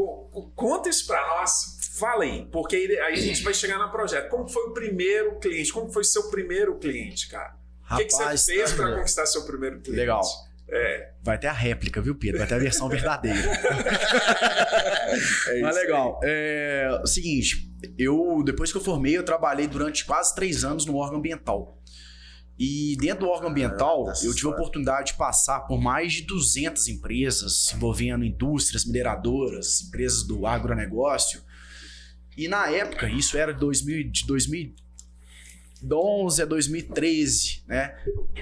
[SPEAKER 1] Conta isso pra nós. Fala aí, porque aí a gente vai chegar no projeto. Como foi o primeiro cliente? Como foi seu primeiro cliente, cara? O que você fez para conquistar seu primeiro cliente?
[SPEAKER 3] Legal. Vai ter a réplica, viu, Pedro? Vai ter a versão verdadeira. Mas legal. O seguinte, depois que eu formei, eu trabalhei durante quase 3 anos no órgão ambiental. E dentro do órgão ambiental, eu tive a oportunidade de passar por mais de 200 empresas, envolvendo indústrias mineradoras, empresas do agronegócio. E na época, isso era de 2011 a 2013, né?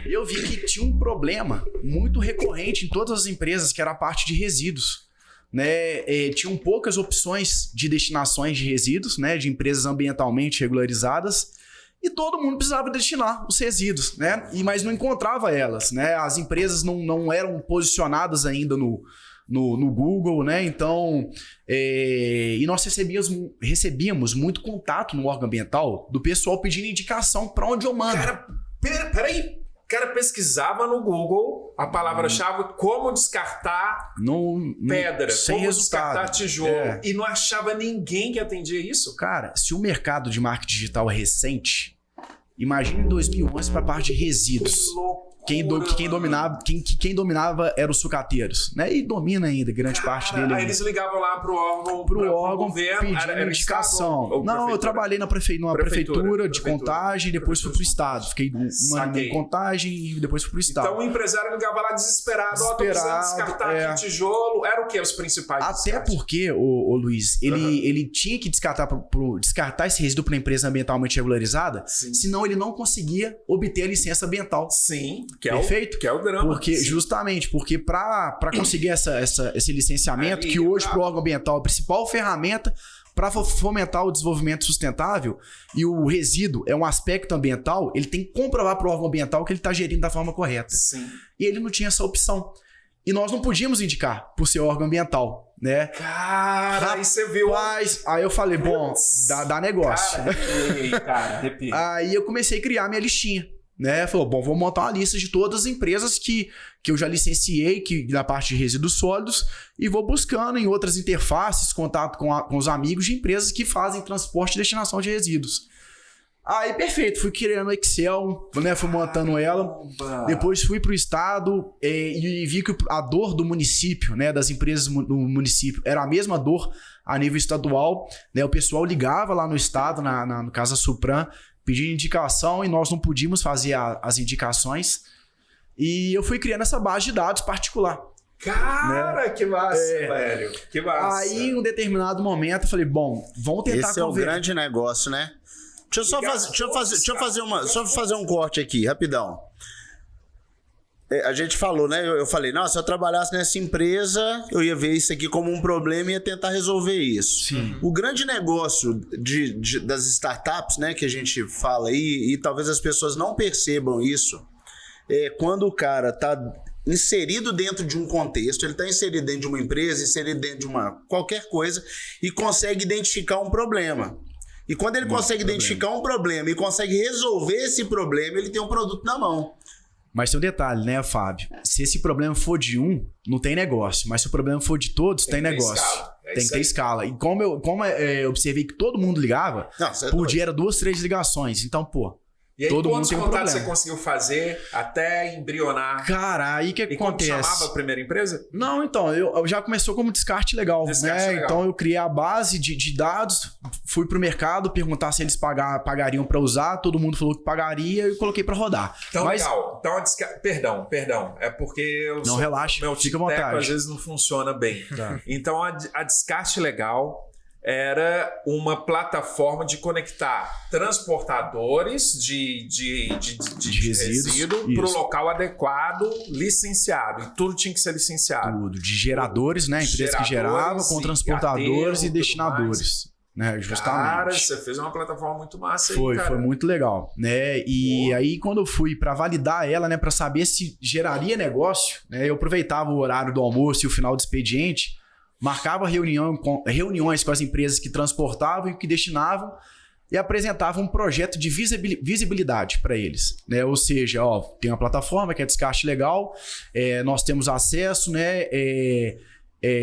[SPEAKER 3] Eu vi que tinha um problema muito recorrente em todas as empresas, que era a parte de resíduos, né? Tinham poucas opções de destinações de resíduos, né? De empresas ambientalmente regularizadas, e todo mundo precisava destinar os resíduos, né? Mas não encontrava elas, né? As empresas não eram posicionadas ainda no Google, né? Então, e nós recebíamos muito contato no órgão ambiental do pessoal pedindo indicação para onde eu mando.
[SPEAKER 1] Cara, peraí. O cara pesquisava no Google a palavra-chave como descartar pedra,
[SPEAKER 3] sem
[SPEAKER 1] como
[SPEAKER 3] resultado.
[SPEAKER 1] Descartar tijolo. E não achava ninguém que atendia isso.
[SPEAKER 3] Cara, se o mercado de marketing digital é recente, imagine em 2011 para a parte de resíduos. Quem dominava eram os sucateiros, né? E domina ainda grande parte dele.
[SPEAKER 1] Aí eles ligavam lá pro órgão
[SPEAKER 3] governo, pedindo indicação. Não, eu trabalhei numa prefeitura de Contagem, depois fui pro estado. Fiquei um ano em Contagem e depois fui pro estado.
[SPEAKER 1] Então o empresário ligava lá desesperado, tô precisando descartar aqui tijolo. Era o que? Os principais
[SPEAKER 3] Até porque, o Luiz, ele tinha que descartar esse resíduo para empresa ambientalmente regularizada, senão ele não conseguia obter a licença ambiental.
[SPEAKER 1] Sim.
[SPEAKER 3] Perfeito?
[SPEAKER 1] Que é o drama.
[SPEAKER 3] Justamente, porque para conseguir esse licenciamento, que hoje para o órgão ambiental é a principal ferramenta para fomentar o desenvolvimento sustentável e o resíduo é um aspecto ambiental, ele tem que comprovar para o órgão ambiental que ele está gerindo da forma correta.
[SPEAKER 1] Sim.
[SPEAKER 3] E ele não tinha essa opção. E nós não podíamos indicar por ser órgão ambiental, né?
[SPEAKER 1] Cara, aí você viu.
[SPEAKER 3] Aí eu falei, bom, dá negócio.
[SPEAKER 1] Cara, arrepio.
[SPEAKER 3] Aí eu comecei a criar minha listinha, né? Falou, bom, vou montar uma lista de todas as empresas que eu já licenciei na parte de resíduos sólidos e vou buscando em outras interfaces, contato com os amigos de empresas que fazem transporte e destinação de resíduos. Aí, perfeito, fui criando o Excel, né, fui montando ela, depois fui para o estado e vi que a dor do município, né, das empresas do município, era a mesma dor a nível estadual, né, o pessoal ligava lá no estado, no Casa Supran, pedindo indicação e nós não podíamos fazer as indicações e eu fui criando essa base de dados particular.
[SPEAKER 1] Cara, né? Que massa, velho, que massa.
[SPEAKER 3] Aí, em um determinado momento, eu falei, bom, vamos tentar
[SPEAKER 2] Esse é o grande negócio, né? Deixa eu fazer um corte aqui, rapidão. A gente falou, né? Eu falei, não, se eu trabalhasse nessa empresa, eu ia ver isso aqui como um problema e ia tentar resolver isso.
[SPEAKER 3] Sim.
[SPEAKER 2] O grande negócio das startups, né, que a gente fala aí, e talvez as pessoas não percebam isso, é quando o cara tá inserido dentro de um contexto, ele está inserido dentro de uma empresa, inserido dentro de qualquer coisa e consegue identificar um problema. E quando ele consegue identificar um problema e consegue resolver esse problema, ele tem um produto na mão.
[SPEAKER 3] Mas tem um detalhe, né, Fábio? Se esse problema for de um, não tem negócio. Mas se o problema for de todos, tem negócio. Tem que ter escala. E como eu observei que todo mundo ligava, por dia era 2, 3 ligações. Então, pô,
[SPEAKER 1] e aí,
[SPEAKER 3] todo mundo tem um problema.
[SPEAKER 1] Quantos contatos você conseguiu fazer até embrionar?
[SPEAKER 3] Cara, aí o que acontece?
[SPEAKER 1] E como chamava a primeira empresa?
[SPEAKER 3] Não, então, eu já começou como descarte legal, né?
[SPEAKER 1] Legal.
[SPEAKER 3] Então eu criei a base de dados, fui pro mercado perguntar se eles pagariam para usar, todo mundo falou que pagaria e coloquei para rodar.
[SPEAKER 1] Então, legal. Então, perdão. É porque
[SPEAKER 3] não relaxa,
[SPEAKER 1] meu
[SPEAKER 3] fica à vontade.
[SPEAKER 1] Às vezes não funciona bem.
[SPEAKER 3] Tá.
[SPEAKER 1] Então, a Descarte Legal era uma plataforma de conectar transportadores de resíduo para o local adequado, licenciado. E tudo tinha que ser licenciado.
[SPEAKER 3] Tudo. De geradores, né? Empresas que geravam, com transportadores e destinadores. Né? Justamente.
[SPEAKER 1] Cara, você fez uma plataforma muito massa aí, cara.
[SPEAKER 3] Foi muito legal, né? E aí, quando eu fui para validar ela, né? Para saber se geraria negócio, né? Eu aproveitava o horário do almoço e o final do expediente, marcava reuniões com as empresas que transportavam e que destinavam e apresentava um projeto de visibilidade para eles, né? Ou seja, tem uma plataforma que é Descarte Legal, nós temos acesso, né?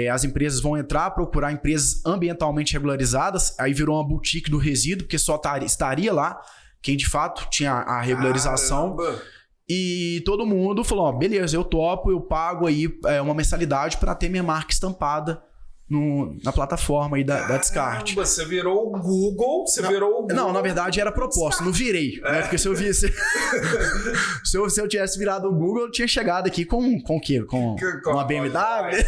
[SPEAKER 3] As empresas vão entrar, procurar empresas ambientalmente regularizadas, aí virou uma boutique do resíduo, porque só estaria lá quem de fato tinha a regularização.
[SPEAKER 1] Caramba.
[SPEAKER 3] E todo mundo falou, beleza, eu topo, eu pago aí uma mensalidade para ter minha marca estampada na plataforma aí da Descarte.
[SPEAKER 1] Você virou o Google,
[SPEAKER 3] Não, na verdade era proposta, não virei. Né? Porque se eu visse... se eu tivesse virado o Google, eu tinha chegado aqui com o quê? Com uma BMW?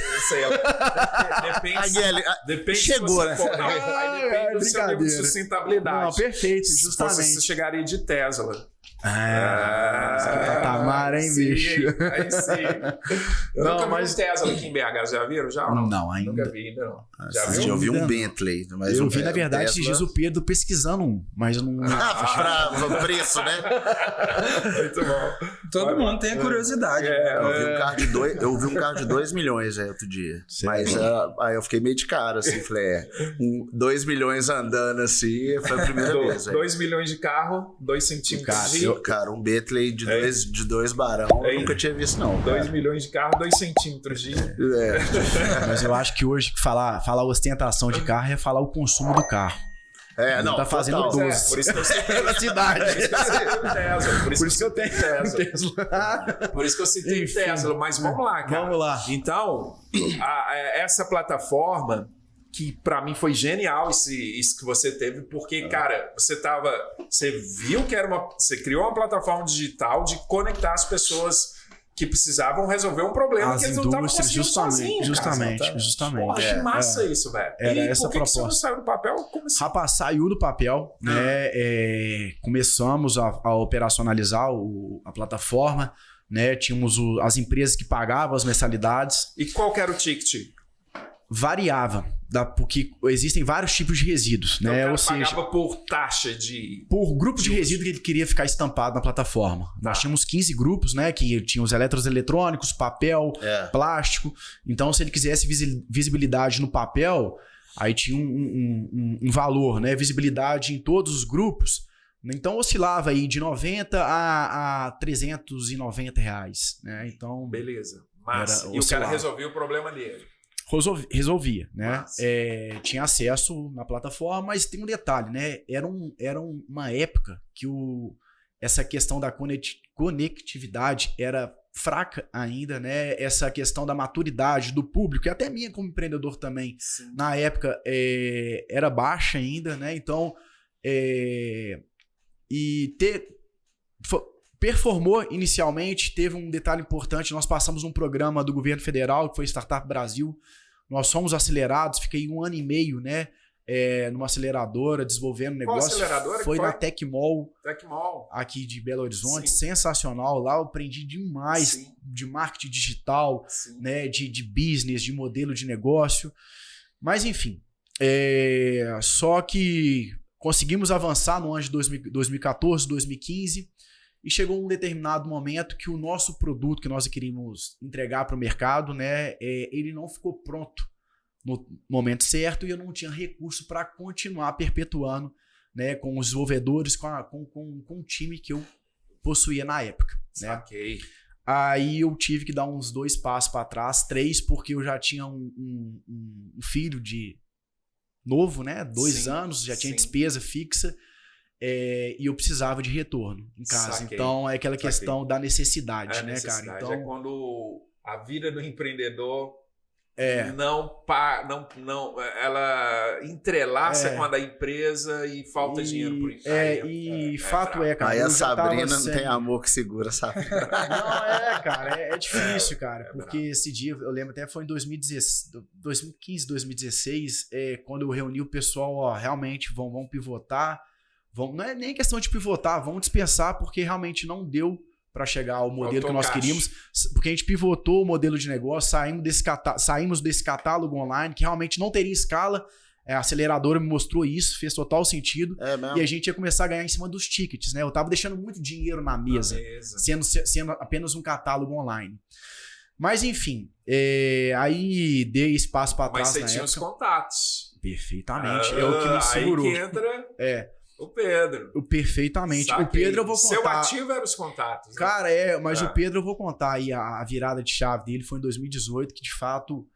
[SPEAKER 1] Depende
[SPEAKER 2] chegou, né?
[SPEAKER 1] Depende do seu nível de sustentabilidade.
[SPEAKER 3] Não, perfeito, justamente.
[SPEAKER 1] Você chegaria de Tesla.
[SPEAKER 3] Patamar, hein, bicho?
[SPEAKER 1] Aí sim. Eu nunca vi um Tesla aqui em BH, já viram? Já?
[SPEAKER 3] Não, ainda.
[SPEAKER 1] Nunca vi, ainda não.
[SPEAKER 2] Já viu? Eu vi um Bentley. Mas
[SPEAKER 3] eu vi, na verdade, esses dias o Pedro pesquisando um, mas eu não...
[SPEAKER 2] Pra preço, né?
[SPEAKER 1] Muito bom.
[SPEAKER 4] Todo mundo tem a curiosidade.
[SPEAKER 2] Eu vi um carro de 2 milhões outro dia. Mas aí eu fiquei meio de cara, assim, falei, 2 milhões andando assim, foi a primeira vez.
[SPEAKER 1] 2 milhões de carro, 2 centímetros de...
[SPEAKER 2] Cara, um Bentley de dois barão, eu nunca tinha visto, não.
[SPEAKER 1] 2 milhões de carro, 2 centímetros de...
[SPEAKER 3] Mas eu acho que hoje falar ostentação de carro é falar o consumo do carro.
[SPEAKER 2] Não
[SPEAKER 3] tá fazendo 12.
[SPEAKER 1] Por isso que eu citei
[SPEAKER 3] na cidade.
[SPEAKER 1] Por isso que eu tenho Tesla. Por isso que eu citei Tesla. Mas vamos lá, cara.
[SPEAKER 3] Vamos lá.
[SPEAKER 1] Então, essa plataforma, que pra mim foi genial isso que você teve, porque, cara, você viu que você criou uma plataforma digital de conectar as pessoas que precisavam resolver um problema que eles não estavam conseguindo sozinhos.
[SPEAKER 3] Justamente.
[SPEAKER 1] Pô, que massa isso, velho.
[SPEAKER 3] Era essa
[SPEAKER 1] por que
[SPEAKER 3] proposta.
[SPEAKER 1] Você não saiu do papel? Como assim?
[SPEAKER 3] Rapaz, saiu do papel, né? Começamos a operacionalizar a plataforma, né? Tínhamos as empresas que pagavam as mensalidades.
[SPEAKER 1] E qual que era o ticket?
[SPEAKER 3] Variava. porque existem vários tipos de resíduos,
[SPEAKER 1] Então,
[SPEAKER 3] né?
[SPEAKER 1] o cara
[SPEAKER 3] Ou seja,
[SPEAKER 1] pagava por taxa de...
[SPEAKER 3] por grupo de resíduo que ele queria ficar estampado na plataforma. Nós tínhamos 15 grupos, né? Que tinham os eletroeletrônicos, papel, plástico. Então, se ele quisesse visibilidade no papel, aí tinha um valor, né? Visibilidade em todos os grupos. Então, oscilava aí de 90 a 390 reais, né? Então,
[SPEAKER 1] Beleza. Massa. E o cara
[SPEAKER 3] oscilava.
[SPEAKER 1] resolveu o problema dele.
[SPEAKER 3] Resolvia, né?
[SPEAKER 1] Massa.
[SPEAKER 3] Tinha acesso na plataforma, mas tem um detalhe, né? Era uma época que essa questão da conectividade era fraca ainda, né? Essa questão da maturidade do público, e até minha como empreendedor também,
[SPEAKER 1] Sim.
[SPEAKER 3] na época era baixa ainda, né? Então, performou inicialmente, teve um detalhe importante, nós passamos um programa do governo federal, que foi Startup Brasil, nós fomos acelerados, fiquei 1 ano e meio, né, numa aceleradora, desenvolvendo negócio.
[SPEAKER 1] Qual aceleradora?
[SPEAKER 3] Foi na Tecmol,
[SPEAKER 1] Tecmol.
[SPEAKER 3] aqui de Belo Horizonte,
[SPEAKER 1] Sim.
[SPEAKER 3] sensacional, lá eu aprendi demais
[SPEAKER 1] Sim.
[SPEAKER 3] de marketing digital,
[SPEAKER 1] Sim.
[SPEAKER 3] né, de business, de modelo de negócio, mas enfim, só que conseguimos avançar no ano de 2014, 2015, e chegou um determinado momento que o nosso produto que nós queríamos entregar para o mercado, né, ele não ficou pronto no momento certo e eu não tinha recurso para continuar perpetuando, né, com os desenvolvedores, com o time que eu possuía na época. Né?
[SPEAKER 1] Saquei.
[SPEAKER 3] Aí eu tive que dar uns 2 passos para trás, 3, porque eu já tinha um filho novo, né, 2
[SPEAKER 1] Sim,
[SPEAKER 3] anos, já tinha
[SPEAKER 1] sim.
[SPEAKER 3] despesa fixa. E eu precisava de retorno em casa.
[SPEAKER 1] Saquei.
[SPEAKER 3] Então é aquela questão da necessidade,
[SPEAKER 1] A
[SPEAKER 3] né,
[SPEAKER 1] necessidade
[SPEAKER 3] cara? Então,
[SPEAKER 1] é quando a vida do empreendedor
[SPEAKER 3] É.
[SPEAKER 1] Não, ela entrelaça
[SPEAKER 3] É.
[SPEAKER 1] com a da empresa e falta dinheiro por isso.
[SPEAKER 3] Fato é, cara.
[SPEAKER 2] Aí
[SPEAKER 3] eu
[SPEAKER 2] a
[SPEAKER 3] já tava
[SPEAKER 2] Sabrina não
[SPEAKER 3] sem-
[SPEAKER 2] tem amor que segura, sabe?
[SPEAKER 3] Não, cara, é difícil, cara. Porque esse dia, eu lembro até foi em 2015, 2016, quando eu reuni o pessoal, ó, realmente vão pivotar. Não é nem questão de pivotar, vão dispensar, porque realmente não deu para chegar ao modelo que nós queríamos, porque a gente pivotou o modelo de negócio, saímos desse catálogo online, que realmente não teria escala. A aceleradora me mostrou isso, fez total sentido.
[SPEAKER 2] É mesmo.
[SPEAKER 3] E a gente ia começar a ganhar em cima dos tickets, né? Eu tava deixando muito dinheiro na mesa, sendo apenas um catálogo online. Mas enfim, aí dei espaço para trás.
[SPEAKER 1] Mas você
[SPEAKER 3] na
[SPEAKER 1] tinha
[SPEAKER 3] época.
[SPEAKER 1] os contatos.
[SPEAKER 3] Perfeitamente. É o que me segurou.
[SPEAKER 1] Aí que entra o Pedro.
[SPEAKER 3] Perfeitamente.
[SPEAKER 1] Saquei.
[SPEAKER 3] O Pedro eu vou contar.
[SPEAKER 1] Seu ativo era os contatos. Né?
[SPEAKER 3] Cara, mas o Pedro eu vou contar aí a virada de chave dele foi em 2018, que de fato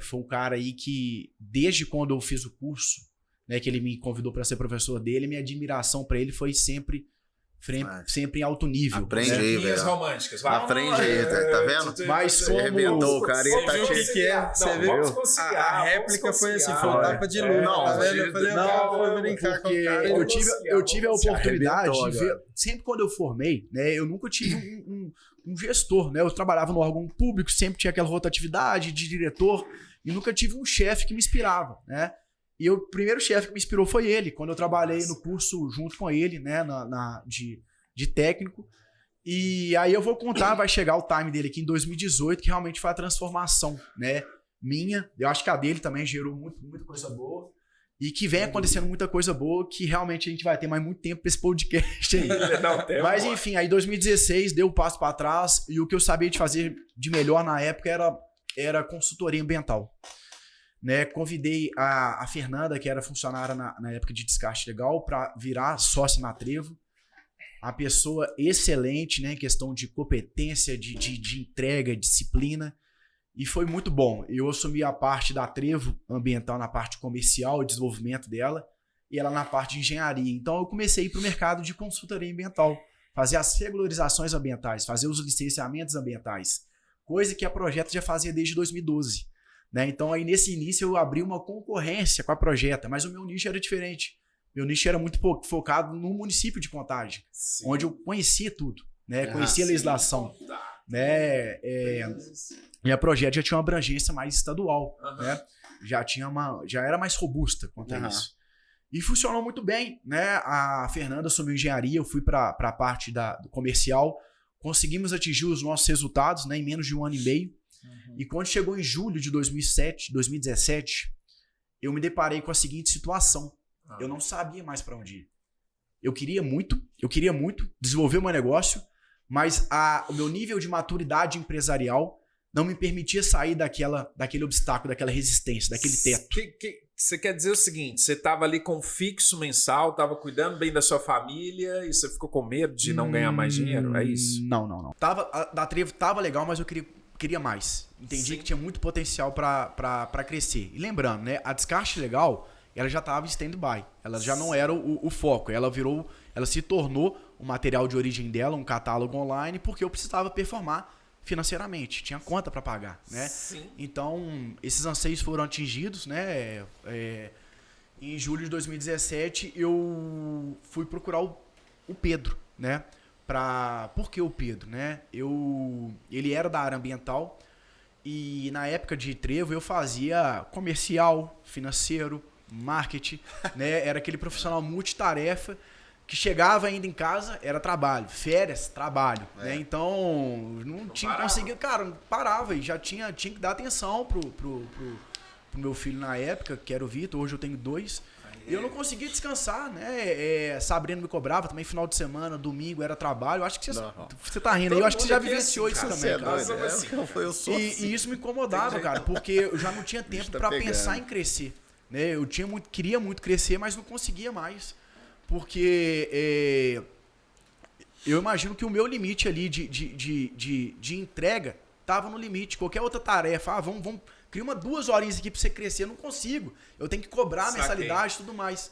[SPEAKER 3] foi um cara aí que, desde quando eu fiz o curso, né, que ele me convidou para ser professor dele, minha admiração para ele foi sempre em alto nível.
[SPEAKER 2] Aprende
[SPEAKER 3] né?
[SPEAKER 2] aí, velho.
[SPEAKER 1] românticas.
[SPEAKER 2] Aprende aí, tá vendo?
[SPEAKER 3] Mas
[SPEAKER 2] Você
[SPEAKER 3] como-
[SPEAKER 2] arrebentou o cara e tá
[SPEAKER 1] Você viu
[SPEAKER 2] cheio.
[SPEAKER 4] que é? Você viu?
[SPEAKER 1] A
[SPEAKER 4] A réplica foi assim, foi um tapa de luz.
[SPEAKER 2] Não,
[SPEAKER 4] Tá vendo? Eu falei, o cara foi
[SPEAKER 1] não,
[SPEAKER 4] brincar com o
[SPEAKER 3] Porque
[SPEAKER 4] cara.
[SPEAKER 3] eu tive a oportunidade
[SPEAKER 2] arrebentou
[SPEAKER 3] de ver,
[SPEAKER 2] agora.
[SPEAKER 3] sempre quando eu formei, né, eu nunca tive um gestor, né? Eu trabalhava no órgão público, sempre tinha aquela rotatividade de diretor e nunca tive um chefe que me inspirava, né? E o primeiro chefe que me inspirou foi ele, quando eu trabalhei no curso junto com ele, né, de técnico. E aí eu vou contar, vai chegar o time dele aqui em 2018, que realmente foi a transformação, né, minha. Eu acho que a dele também gerou muita coisa boa. E que vem acontecendo muita coisa boa, que realmente a gente vai ter mais muito tempo pra esse podcast aí. Mas enfim, aí 2016 deu um passo para trás e o que eu sabia de fazer de melhor na época era consultoria ambiental. Né? Convidei a Fernanda, que era funcionária na época de descarte legal, para virar sócia na Trevo. A pessoa excelente, né, em questão de competência, de entrega, disciplina. E foi muito bom. Eu assumi a parte da Trevo ambiental na parte comercial e desenvolvimento dela, e ela na parte de engenharia. Então eu comecei a ir para o mercado de consultoria ambiental, fazer as regularizações ambientais, fazer os licenciamentos ambientais, coisa que a Projeta já fazia desde 2012. Né? Então aí nesse início eu abri uma concorrência com a Projeta, mas o meu nicho era diferente. Meu nicho era muito focado no município de Contagem, onde eu conhecia tudo, né? Conhecia a legislação. Né? E a Projeta já tinha uma abrangência mais estadual, né? Já era mais robusta quanto a isso. E funcionou muito bem, né? A Fernanda assumiu engenharia, eu fui para a parte do comercial, conseguimos atingir os nossos resultados, né, em menos de 1 ano e meio. E quando chegou em julho de 2017, eu me deparei com a seguinte situação. Eu não sabia mais para onde ir. Eu queria muito desenvolver o meu negócio, mas o meu nível de maturidade empresarial não me permitia sair daquele obstáculo, daquela resistência, daquele teto.
[SPEAKER 1] Você quer dizer o seguinte, você estava ali com um fixo mensal, estava cuidando bem da sua família e você ficou com medo de não ganhar mais dinheiro? É isso?
[SPEAKER 3] Não. Da Trevo tava legal, mas eu queria mais. Entendi que tinha muito potencial para crescer. E lembrando, né, a Descarte Legal, ela já estava em stand-by. Ela já não era o foco. Ela se tornou o material de origem dela, um catálogo online, porque eu precisava performar financeiramente. Tinha conta para pagar, né?
[SPEAKER 1] Sim.
[SPEAKER 3] Então, esses anseios foram atingidos, né? Em julho de 2017, eu fui procurar o Pedro, né? Por que o Pedro, né? Ele era da área ambiental e na época de Trevo eu fazia comercial, financeiro, marketing, né? Era aquele profissional multitarefa que chegava ainda em casa, era trabalho, férias, trabalho, né? Então, não tinha conseguido, cara, não parava e já tinha que dar atenção pro meu filho na época, que era o Vitor, hoje eu tenho 2. E eu não conseguia descansar, né? Sabrina me cobrava também, final de semana, domingo, era trabalho. Eu acho que você tá rindo aí, eu acho que você já vivenciou isso também, cara. E isso me incomodava, cara, porque eu já não tinha tempo pra pensar em crescer, né? Eu queria muito crescer, mas não conseguia mais. Porque eu imagino que o meu limite ali de entrega tava no limite. Qualquer outra tarefa, vamos cria 2 horinhas aqui pra você crescer, eu não consigo. Eu tenho que cobrar mensalidade e tudo mais.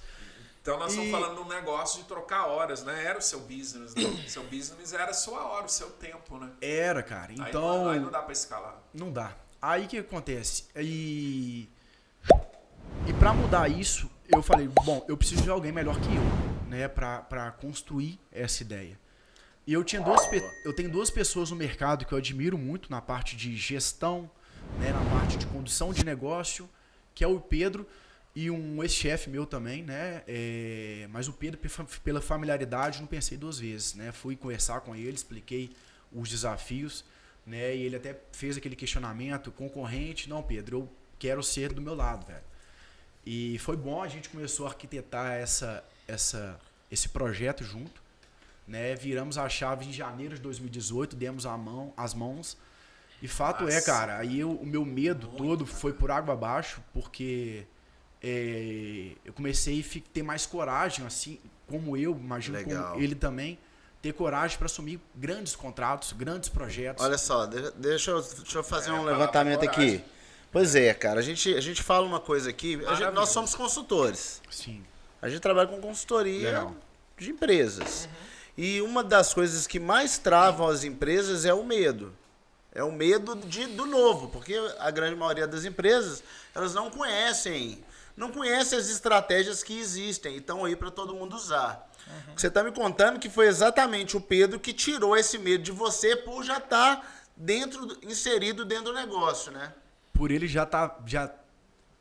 [SPEAKER 1] Então nós estamos falando de um negócio de trocar horas, né? Era o seu business, né? O seu business era a sua hora, o seu tempo, né?
[SPEAKER 3] Era, cara. Então...
[SPEAKER 1] Aí não dá pra escalar.
[SPEAKER 3] Não dá. Aí o que acontece? E pra mudar isso, eu falei, bom, eu preciso de alguém melhor que eu, né? Pra construir essa ideia. E eu tenho 2 pessoas no mercado que eu admiro muito na parte de gestão, né, na parte de condução de negócio, que é o Pedro e um ex-chefe meu também, né? Mas o Pedro, pela familiaridade, não pensei 2 vezes, né? Fui conversar com ele, expliquei os desafios, né? E ele até fez aquele questionamento concorrente. Não, Pedro, eu quero ser do meu lado, velho. E foi bom, a gente começou a arquitetar esse projeto junto, né? Viramos a chave em janeiro de 2018, demos as mãos. E fato é, cara, aí o meu medo todo foi por água abaixo, porque eu comecei a ter mais coragem, assim, como eu, imagino como ele também, ter coragem para assumir grandes contratos, grandes projetos.
[SPEAKER 2] Olha só, deixa eu fazer um levantamento aqui. Pois é, cara, a gente fala uma coisa aqui, nós somos consultores.
[SPEAKER 3] Sim.
[SPEAKER 2] A gente trabalha com consultoria de empresas. E uma das coisas que mais travam as empresas é o medo. É o medo do novo, porque a grande maioria das empresas, elas não conhecem as estratégias que existem e estão aí para todo mundo usar. Você está me contando que foi exatamente o Pedro que tirou esse medo de você por já estar inserido dentro do negócio, né?
[SPEAKER 3] Por ele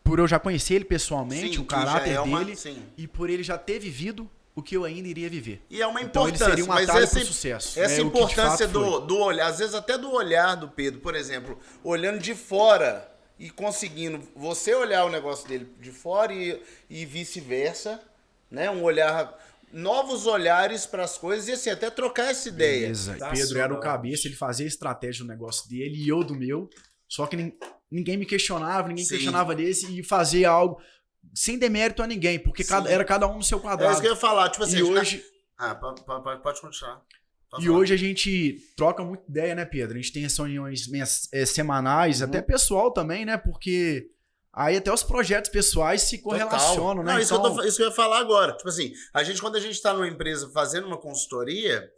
[SPEAKER 3] por eu já conhecer ele pessoalmente, o caráter dele, e por ele já ter vivido o que eu ainda iria viver.
[SPEAKER 2] E é uma
[SPEAKER 3] então,
[SPEAKER 2] importância,
[SPEAKER 3] ele seria um atalho pro sucesso.
[SPEAKER 2] Essa importância do olhar, às vezes até do olhar do Pedro, por exemplo, olhando de fora e conseguindo você olhar o negócio dele de fora e vice-versa, né? Um olhar, novos olhares para as coisas e assim, até trocar essa ideia.
[SPEAKER 3] Beleza. Pedro era o cabeça, ele fazia a estratégia do negócio dele e eu do meu, só que ninguém me questionava, ninguém questionava desse e fazia algo sem demérito a ninguém, porque era cada um no seu quadrado.
[SPEAKER 2] É isso que eu ia falar, tipo assim...
[SPEAKER 3] E hoje...
[SPEAKER 2] Pode continuar.
[SPEAKER 3] Hoje a gente troca muita ideia, né, Pedro? A gente tem reuniões semanais, até pessoal também, né? Porque aí até os projetos pessoais se correlacionam, né?
[SPEAKER 2] Não, isso que eu ia falar agora. Tipo assim, quando a gente tá numa empresa fazendo uma consultoria,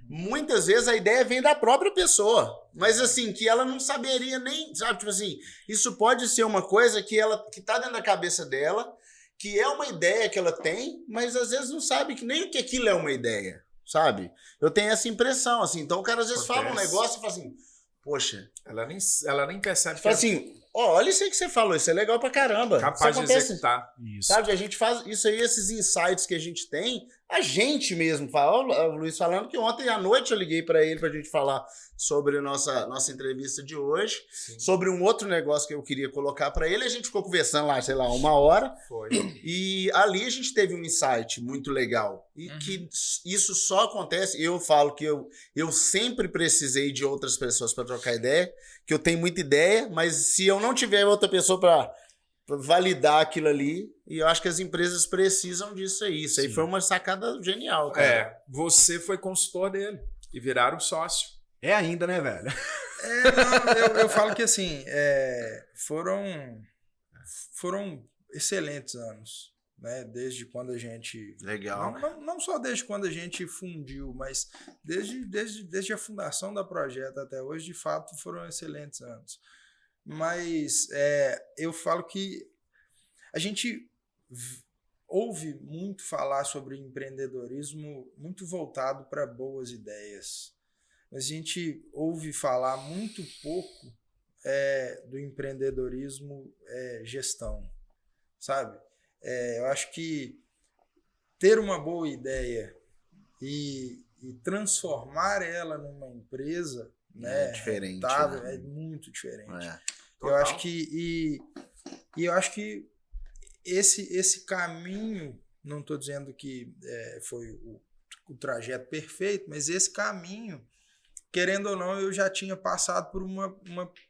[SPEAKER 2] muitas vezes a ideia vem da própria pessoa. Mas assim, que ela não saberia nem, sabe? Tipo assim, isso pode ser uma coisa que tá dentro da cabeça dela, que é uma ideia que ela tem, mas às vezes não sabe que nem que aquilo é uma ideia, sabe? Eu tenho essa impressão, assim. Então o cara às vezes fala um negócio e fala assim, poxa...
[SPEAKER 1] Ela nem percebe.
[SPEAKER 2] Fala assim, olha isso aí que você falou, isso é legal pra caramba.
[SPEAKER 1] Capaz de executar.
[SPEAKER 2] Isso. Sabe, a gente faz isso aí, esses insights que a gente tem, a gente mesmo fala. O Luiz falando que ontem à noite eu liguei para ele pra gente falar sobre a nossa entrevista de hoje, sobre um outro negócio que eu queria colocar para ele. A gente ficou conversando lá, sei lá, 1 hora.
[SPEAKER 1] Foi.
[SPEAKER 2] E ali a gente teve um insight muito legal. E que isso só acontece. Eu falo que eu sempre precisei de outras pessoas para trocar ideia, que eu tenho muita ideia, mas se eu não tiver outra pessoa para validar aquilo ali, e eu acho que as empresas precisam disso aí. Isso aí foi uma sacada genial, cara.
[SPEAKER 1] Você foi consultor dele e viraram sócio.
[SPEAKER 3] É ainda, né, velho?
[SPEAKER 4] Eu falo que assim, foram excelentes anos, né? Desde quando a gente...
[SPEAKER 2] Legal.
[SPEAKER 4] Não só desde quando a gente fundiu, mas desde a fundação da Projeto até hoje, de fato, foram excelentes anos. Mas eu falo que a gente ouve muito falar sobre empreendedorismo muito voltado para boas ideias. Mas a gente ouve falar muito pouco do empreendedorismo gestão, sabe? Eu acho que ter uma boa ideia e transformar ela numa empresa, né,
[SPEAKER 2] é diferente,
[SPEAKER 4] rentável,
[SPEAKER 2] né?
[SPEAKER 4] é muito diferente.
[SPEAKER 2] Total.
[SPEAKER 4] Eu acho que eu acho que esse caminho, não estou dizendo que foi o trajeto perfeito, mas esse caminho, querendo ou não, eu já tinha passado por uma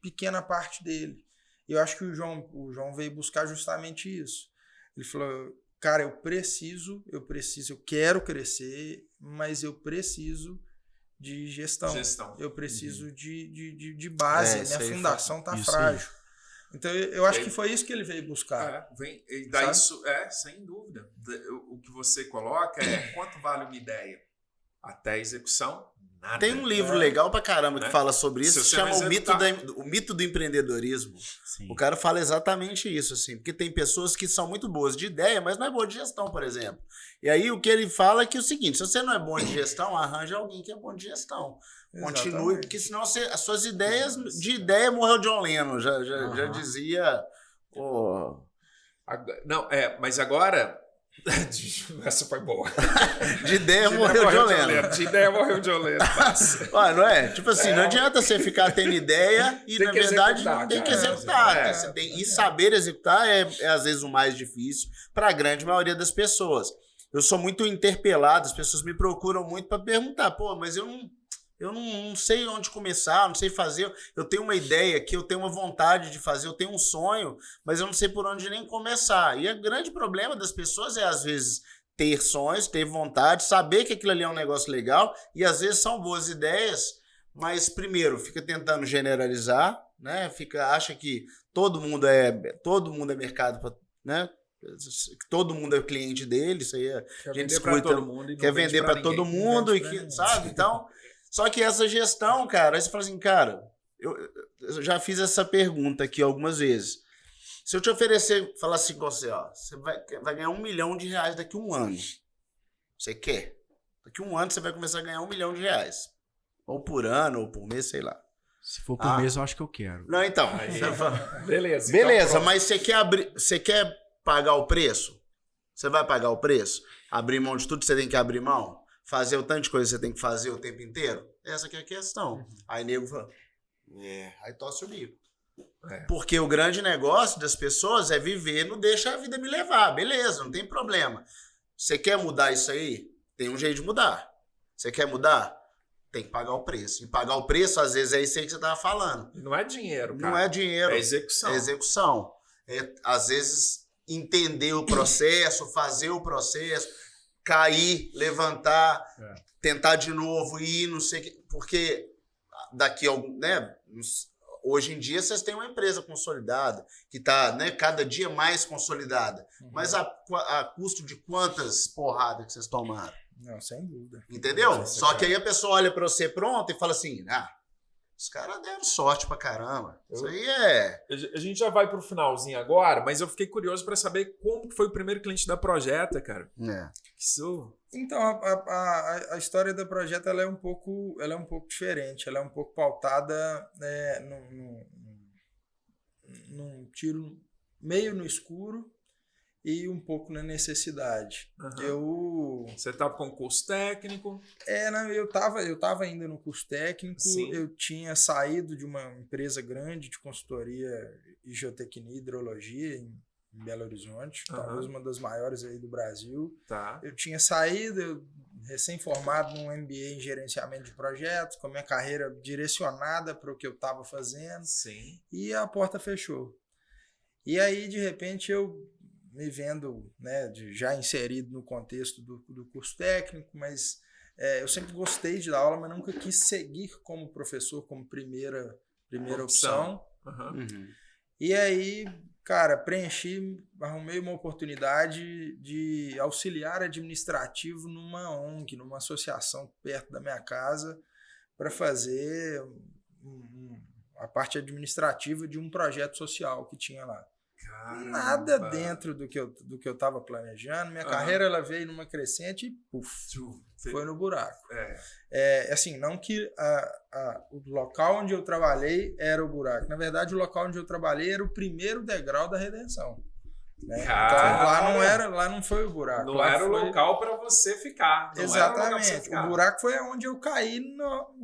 [SPEAKER 4] pequena parte dele. Eu acho que o João veio buscar justamente isso. Ele falou, cara, eu quero crescer, mas eu preciso de gestão. Eu preciso de base, minha fundação está frágil. Então, eu acho que foi isso que ele veio buscar.
[SPEAKER 1] E daí isso, sem dúvida. O que você coloca quanto vale uma ideia? Até a execução, nada.
[SPEAKER 2] Tem um livro legal pra caramba que fala sobre isso,
[SPEAKER 1] Se
[SPEAKER 2] se
[SPEAKER 1] você
[SPEAKER 2] chama
[SPEAKER 1] não
[SPEAKER 2] o mito do empreendedorismo.
[SPEAKER 3] Sim.
[SPEAKER 2] O cara fala exatamente isso, assim, porque tem pessoas que são muito boas de ideia, mas não é boa de gestão, por exemplo. E aí o que ele fala é que é o seguinte, se você não é bom de gestão, arranja alguém que é bom de gestão. Continue, porque senão as suas ideias, de ideia morreu John Lennon, já dizia...
[SPEAKER 1] Não, mas agora... Essa foi boa.
[SPEAKER 2] De ideia morreu John Lennon.
[SPEAKER 1] De ideia morreu John Lennon.
[SPEAKER 2] Não é? Tipo assim, não adianta você ficar tendo ideia e, na verdade, não tem que executar. Você tem, e saber executar é às vezes o mais difícil para a grande maioria das pessoas. Eu sou muito interpelado, as pessoas me procuram muito para perguntar, mas eu não sei onde começar, não sei fazer. Eu tenho uma ideia aqui, eu tenho uma vontade de fazer, eu tenho um sonho, mas eu não sei por onde nem começar. E o grande problema das pessoas é, às vezes, ter sonhos, ter vontade, saber que aquilo ali é um negócio legal, e às vezes são boas ideias, mas primeiro fica tentando generalizar, né? Acha que todo mundo é mercado, né? Todo mundo é cliente dele, isso aí a gente escuta, quer vender para todo mundo, sabe? Então, só que essa gestão, cara, aí você fala assim, cara, eu já fiz essa pergunta aqui algumas vezes. Se eu te oferecer, falar assim com você, você vai ganhar R$1 milhão daqui a um ano. Você quer? Daqui a um ano você vai começar a ganhar R$1 milhão. Ou por ano, ou por mês, sei lá.
[SPEAKER 3] Se for por mês, eu acho que eu quero.
[SPEAKER 2] Não, então.
[SPEAKER 1] Beleza.
[SPEAKER 2] Beleza, então, mas você quer pagar o preço? Você vai pagar o preço? Abrir mão de tudo que você tem que abrir mão? Fazer o tanto de coisa que você tem que fazer o tempo inteiro? Essa que é a questão. Aí nego fala, aí tosse o bico. Porque o grande negócio das pessoas é viver, não deixa a vida me levar. Beleza, não tem problema. Você quer mudar isso aí? Tem um jeito de mudar. Você quer mudar? Tem que pagar o preço. E pagar o preço, às vezes, é isso aí que você estava falando.
[SPEAKER 1] Não é dinheiro, cara.
[SPEAKER 2] Não é dinheiro.
[SPEAKER 1] É execução.
[SPEAKER 2] É execução. Às vezes, entender o processo, fazer o processo, cair, levantar, tentar de novo, ir, não sei o que. Porque daqui a algum... né, hoje em dia, vocês têm uma empresa consolidada, que está, né, cada dia mais consolidada. Mas a custo de quantas porradas que vocês tomaram?
[SPEAKER 4] Não, sem dúvida.
[SPEAKER 2] Entendeu? Só que aí a pessoa olha pra você pronto e fala assim, os caras deram sorte pra caramba. Isso aí é...
[SPEAKER 1] A gente já vai pro finalzinho agora, mas eu fiquei curioso pra saber como que foi o primeiro cliente da Projeta, cara. Isso...
[SPEAKER 4] Então, a história da Projeta ela é um pouco diferente. Ela é um pouco pautada num tiro meio no escuro e um pouco na necessidade.
[SPEAKER 1] Você estava com curso técnico?
[SPEAKER 4] Eu tava ainda no curso técnico.
[SPEAKER 1] Sim.
[SPEAKER 4] Eu tinha saído de uma empresa grande de consultoria em geotecnia e hidrologia em Belo Horizonte, talvez uma das maiores aí do Brasil.
[SPEAKER 1] Tá.
[SPEAKER 4] Eu tinha saído, recém-formado num MBA em gerenciamento de projetos, com a minha carreira direcionada para o que eu estava fazendo.
[SPEAKER 1] Sim.
[SPEAKER 4] E a porta fechou. E aí, de repente, eu me vendo, né, já inserido no contexto do curso técnico, mas eu sempre gostei de dar aula, mas nunca quis seguir como professor, como primeira opção. E aí, cara, arrumei uma oportunidade de auxiliar administrativo numa ONG, numa associação perto da minha casa, para fazer a parte administrativa de um projeto social que tinha lá.
[SPEAKER 1] Caramba.
[SPEAKER 4] Nada dentro do que eu estava planejando. Minha carreira ela veio numa crescente e foi no buraco. Assim, não que o local onde eu trabalhei era o buraco. Na verdade, o local onde eu trabalhei era o primeiro degrau da redenção. Né? Então, lá não foi o buraco.
[SPEAKER 1] Não era o local para você ficar.
[SPEAKER 4] Exatamente. O buraco foi onde eu caí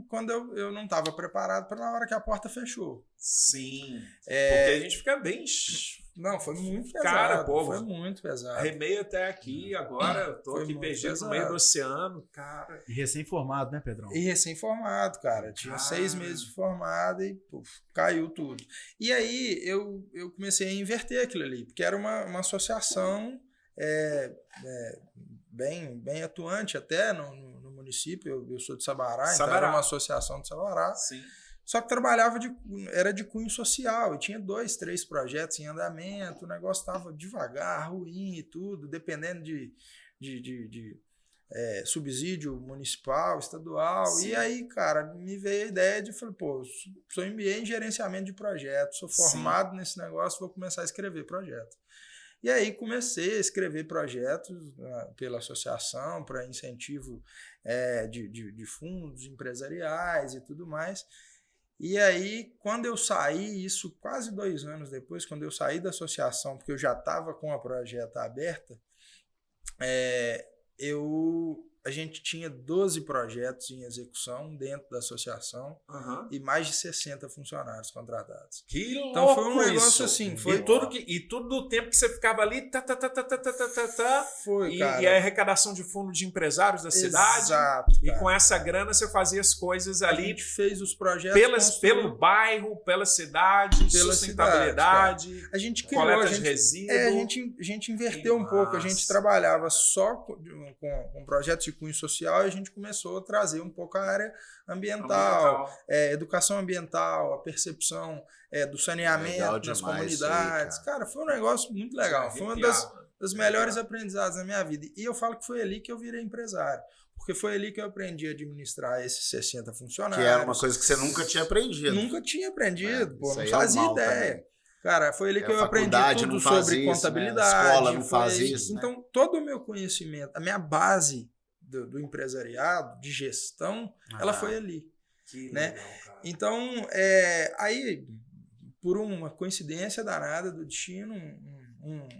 [SPEAKER 4] quando eu não estava preparado para na hora que a porta fechou.
[SPEAKER 1] Sim. Porque a gente fica bem...
[SPEAKER 4] Não, foi muito pesado.
[SPEAKER 1] Cara, pô,
[SPEAKER 4] foi muito pesado.
[SPEAKER 1] Remei até aqui, agora eu tô aqui perdido no meio do oceano, cara.
[SPEAKER 3] E recém-formado, né, Pedrão?
[SPEAKER 4] E recém-formado, cara. Tinha 6 meses de formado e caiu tudo. E aí eu comecei a inverter aquilo ali, porque era uma associação bem atuante até no município. Eu sou de Sabará, então era uma associação de Sabará.
[SPEAKER 1] Sim.
[SPEAKER 4] Só que trabalhava era de cunho social e tinha 2, 3 projetos em andamento, o negócio estava devagar, ruim e tudo, dependendo de subsídio municipal, estadual. Sim. E aí, cara, me veio a ideia de, falei, sou MBA em gerenciamento de projetos, sou formado nesse negócio, vou começar a escrever projetos. E aí comecei a escrever projetos pela associação para incentivo de fundos empresariais e tudo mais. E aí, quando eu saí, isso quase 2 anos depois, quando eu saí da associação, porque eu já estava com a projeta aberta, a gente tinha 12 projetos em execução dentro da associação e mais de 60 funcionários contratados.
[SPEAKER 1] Que louco!
[SPEAKER 4] Então foi um negócio
[SPEAKER 1] isso.
[SPEAKER 4] assim.
[SPEAKER 1] E tudo do tempo que você ficava ali,
[SPEAKER 4] Foi, cara.
[SPEAKER 1] E a arrecadação de fundo de empresários da cidade.
[SPEAKER 4] Exato,
[SPEAKER 1] e com essa grana você fazia as coisas ali.
[SPEAKER 4] A gente fez os projetos
[SPEAKER 1] pelo bairro, pela cidade, pela sustentabilidade,
[SPEAKER 4] a gente criou,
[SPEAKER 1] coleta de resíduos.
[SPEAKER 4] A gente inverteu um pouco. A gente trabalhava só com projetos de cunho social e a gente começou a trazer um pouco a área ambiental. Educação ambiental, a percepção do saneamento nas comunidades. Cara, foi um negócio muito legal. Foi uma das melhores aprendizados da minha vida. E eu falo que foi ali que eu virei empresário. Porque foi ali que eu aprendi a administrar esses 60 funcionários.
[SPEAKER 2] Que era uma coisa que você nunca tinha aprendido.
[SPEAKER 4] Nunca tinha aprendido, não fazia ideia. Também. Cara, foi ali que eu aprendi tudo sobre contabilidade.
[SPEAKER 2] Né? A escola não faz isso.
[SPEAKER 4] Então, todo o meu conhecimento, a minha base do empresariado, de gestão, ela foi ali.
[SPEAKER 1] Que
[SPEAKER 4] né?
[SPEAKER 1] legal, cara.
[SPEAKER 4] Então, aí, por uma coincidência danada do destino,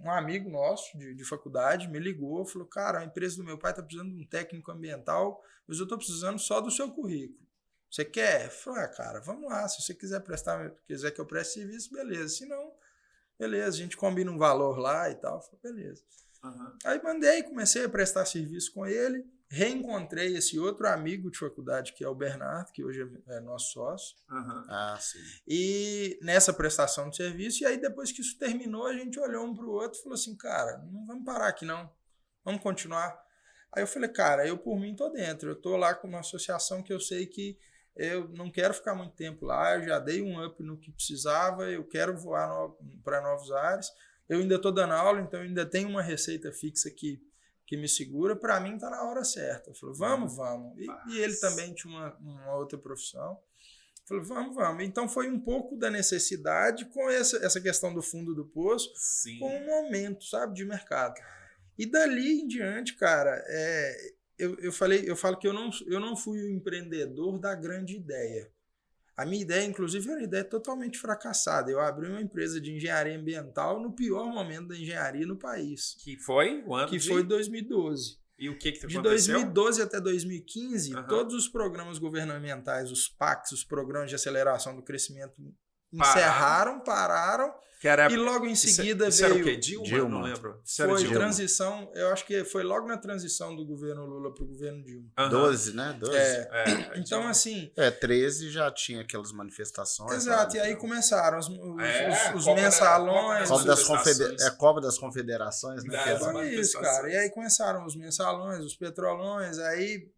[SPEAKER 4] um amigo nosso de faculdade me ligou, falou, cara, a empresa do meu pai está precisando de um técnico ambiental, mas eu estou precisando só do seu currículo. Você quer? Eu falei, cara, vamos lá, se você quiser que eu preste serviço, beleza. Se não, beleza, a gente combina um valor lá e tal. Eu falei, beleza. Aí comecei a prestar serviço com ele, reencontrei esse outro amigo de faculdade, que é o Bernardo, que hoje é nosso sócio.
[SPEAKER 2] Sim.
[SPEAKER 4] E nessa prestação de serviço, e aí depois que isso terminou, a gente olhou um para o outro e falou assim, cara, não vamos parar aqui não, vamos continuar. Aí eu falei, cara, eu por mim tô dentro, eu tô lá com uma associação que eu sei que eu não quero ficar muito tempo lá, eu já dei um up no que precisava, eu quero voar para novos ares, eu ainda tô dando aula, então eu ainda tenho uma receita fixa que me segura, para mim tá na hora certa. Eu falei, vamos. E ele também tinha uma outra profissão. Eu falei, vamos. Então foi um pouco da necessidade com essa questão do fundo do poço,
[SPEAKER 1] Sim.
[SPEAKER 4] com um momento, sabe, de mercado. E dali em diante, cara, eu falo que eu não fui o empreendedor da grande ideia. A minha ideia, inclusive, era uma ideia totalmente fracassada. Eu abri uma empresa de engenharia ambiental no pior momento da engenharia no país.
[SPEAKER 1] Que foi o ano
[SPEAKER 4] Que foi 2012.
[SPEAKER 1] E o que
[SPEAKER 4] De
[SPEAKER 1] aconteceu?
[SPEAKER 4] 2012 até 2015, todos os programas governamentais, os PACs, os Programas de Aceleração do Crescimento, pararam, e logo em seguida
[SPEAKER 1] isso
[SPEAKER 4] veio...
[SPEAKER 1] era o quê? Dilma? Não lembro.
[SPEAKER 4] Foi transição, eu acho que foi logo na transição do governo Lula para o governo Dilma.
[SPEAKER 2] 12, né? 12.
[SPEAKER 4] Então, assim...
[SPEAKER 2] 13 já tinha aquelas manifestações.
[SPEAKER 4] Exato, e aí começaram os mensalões...
[SPEAKER 2] Copa das Confederações, né?
[SPEAKER 4] Foi isso, cara. E aí começaram os mensalões, os petrolões, aí...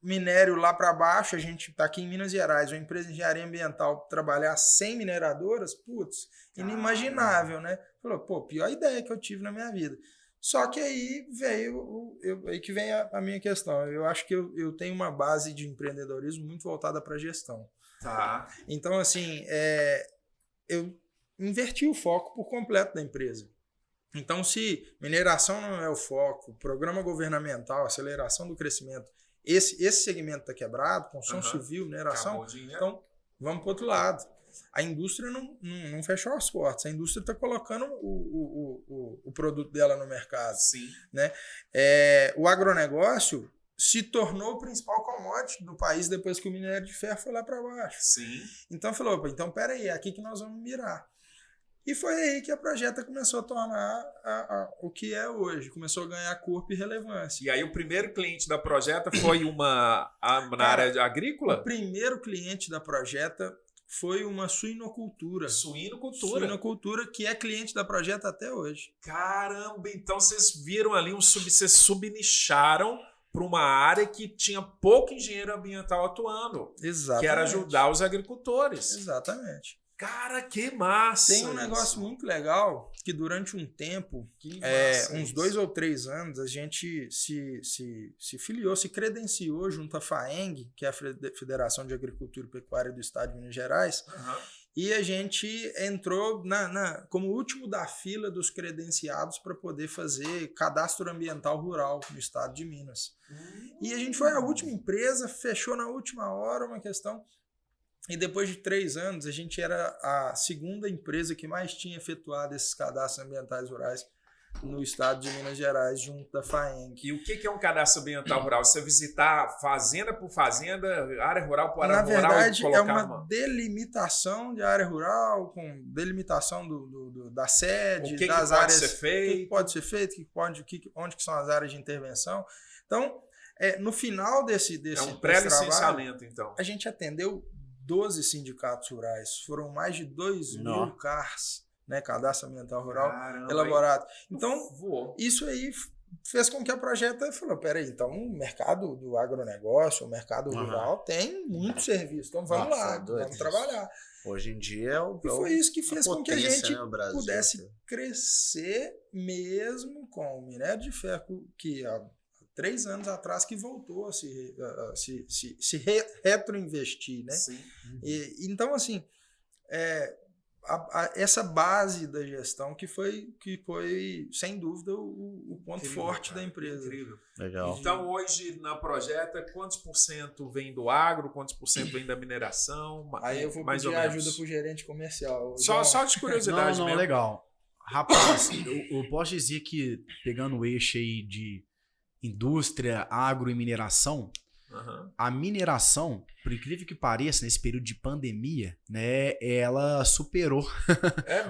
[SPEAKER 4] Minério lá para baixo, a gente está aqui em Minas Gerais, uma empresa de engenharia ambiental trabalhar sem mineradoras, putz, inimaginável, né? Falou, pô, pior ideia que eu tive na minha vida. Só que aí veio, aí que vem a minha questão. Eu acho que eu tenho uma base de empreendedorismo muito voltada para gestão.
[SPEAKER 1] Tá.
[SPEAKER 4] Então, assim, eu inverti o foco por completo da empresa. Então, se mineração não é o foco, programa governamental, aceleração do crescimento, esse segmento está quebrado, construção civil, mineração, então vamos para o outro lado. A indústria não fechou as portas, a indústria está colocando o produto dela no mercado.
[SPEAKER 1] Sim.
[SPEAKER 4] Né? O agronegócio se tornou o principal commodity do país depois que o minério de ferro foi lá para baixo.
[SPEAKER 1] Sim.
[SPEAKER 4] Então falou, então peraí, é aqui que nós vamos mirar. E foi aí que a Projeta começou a tornar o que é hoje. Começou a ganhar corpo e relevância.
[SPEAKER 1] E aí o primeiro cliente da Projeta foi na área agrícola?
[SPEAKER 4] O primeiro cliente da Projeta foi uma suinocultura.
[SPEAKER 1] Suinocultura,
[SPEAKER 4] que é cliente da Projeta até hoje.
[SPEAKER 1] Caramba, então vocês viram ali, vocês subnicharam para uma área que tinha pouco engenheiro ambiental atuando.
[SPEAKER 4] Exatamente.
[SPEAKER 1] Que era ajudar os agricultores.
[SPEAKER 4] Exatamente.
[SPEAKER 1] Cara, que massa!
[SPEAKER 4] Tem um negócio muito legal que durante um tempo, uns 2 ou 3 anos, a gente se filiou, se credenciou junto à FAENG, que é a Federação de Agricultura e Pecuária do Estado de Minas Gerais, e a gente entrou como último da fila dos credenciados para poder fazer cadastro ambiental rural no estado de Minas. E a gente foi a última empresa, fechou na última hora uma questão. E depois de 3 anos, a gente era a segunda empresa que mais tinha efetuado esses cadastros ambientais rurais no estado de Minas Gerais, junto da FAENG.
[SPEAKER 1] E o que é um cadastro ambiental rural? Você visitar fazenda por fazenda, área rural por área rural?
[SPEAKER 4] Na verdade, é uma delimitação de área rural, com delimitação da sede, das áreas.
[SPEAKER 1] Pode ser feito?
[SPEAKER 4] O que pode ser feito, onde que são as áreas de intervenção. Então, no final desse
[SPEAKER 1] um pré-licenciamento, então.
[SPEAKER 4] A gente atendeu 12 sindicatos rurais, foram mais de 2.000 CARs, né, cadastro ambiental rural. Caramba, elaborado. Então, isso aí fez com que a Projeta falou, peraí, então o mercado do agronegócio, o mercado rural tem muito serviço, então vamos lá, vamos trabalhar.
[SPEAKER 2] Hoje em dia
[SPEAKER 4] e foi isso que fez com que a gente pudesse crescer mesmo com o minério de ferro, que há 3 anos atrás que voltou a se retroinvestir, né?
[SPEAKER 1] Sim.
[SPEAKER 4] Então, assim, essa base da gestão que foi sem dúvida, o ponto forte da empresa.
[SPEAKER 1] Incrível.
[SPEAKER 2] Legal.
[SPEAKER 1] Então, hoje, na Projeta, quantos % vem do agro, quantos % vem da mineração?
[SPEAKER 4] Aí eu vou pedir ajuda pro gerente comercial.
[SPEAKER 1] Só de curiosidade mesmo.
[SPEAKER 3] Legal. Rapaz, eu posso dizer que, pegando o eixo aí de indústria, agro e mineração, a mineração, por incrível que pareça, nesse período de pandemia, né, ela superou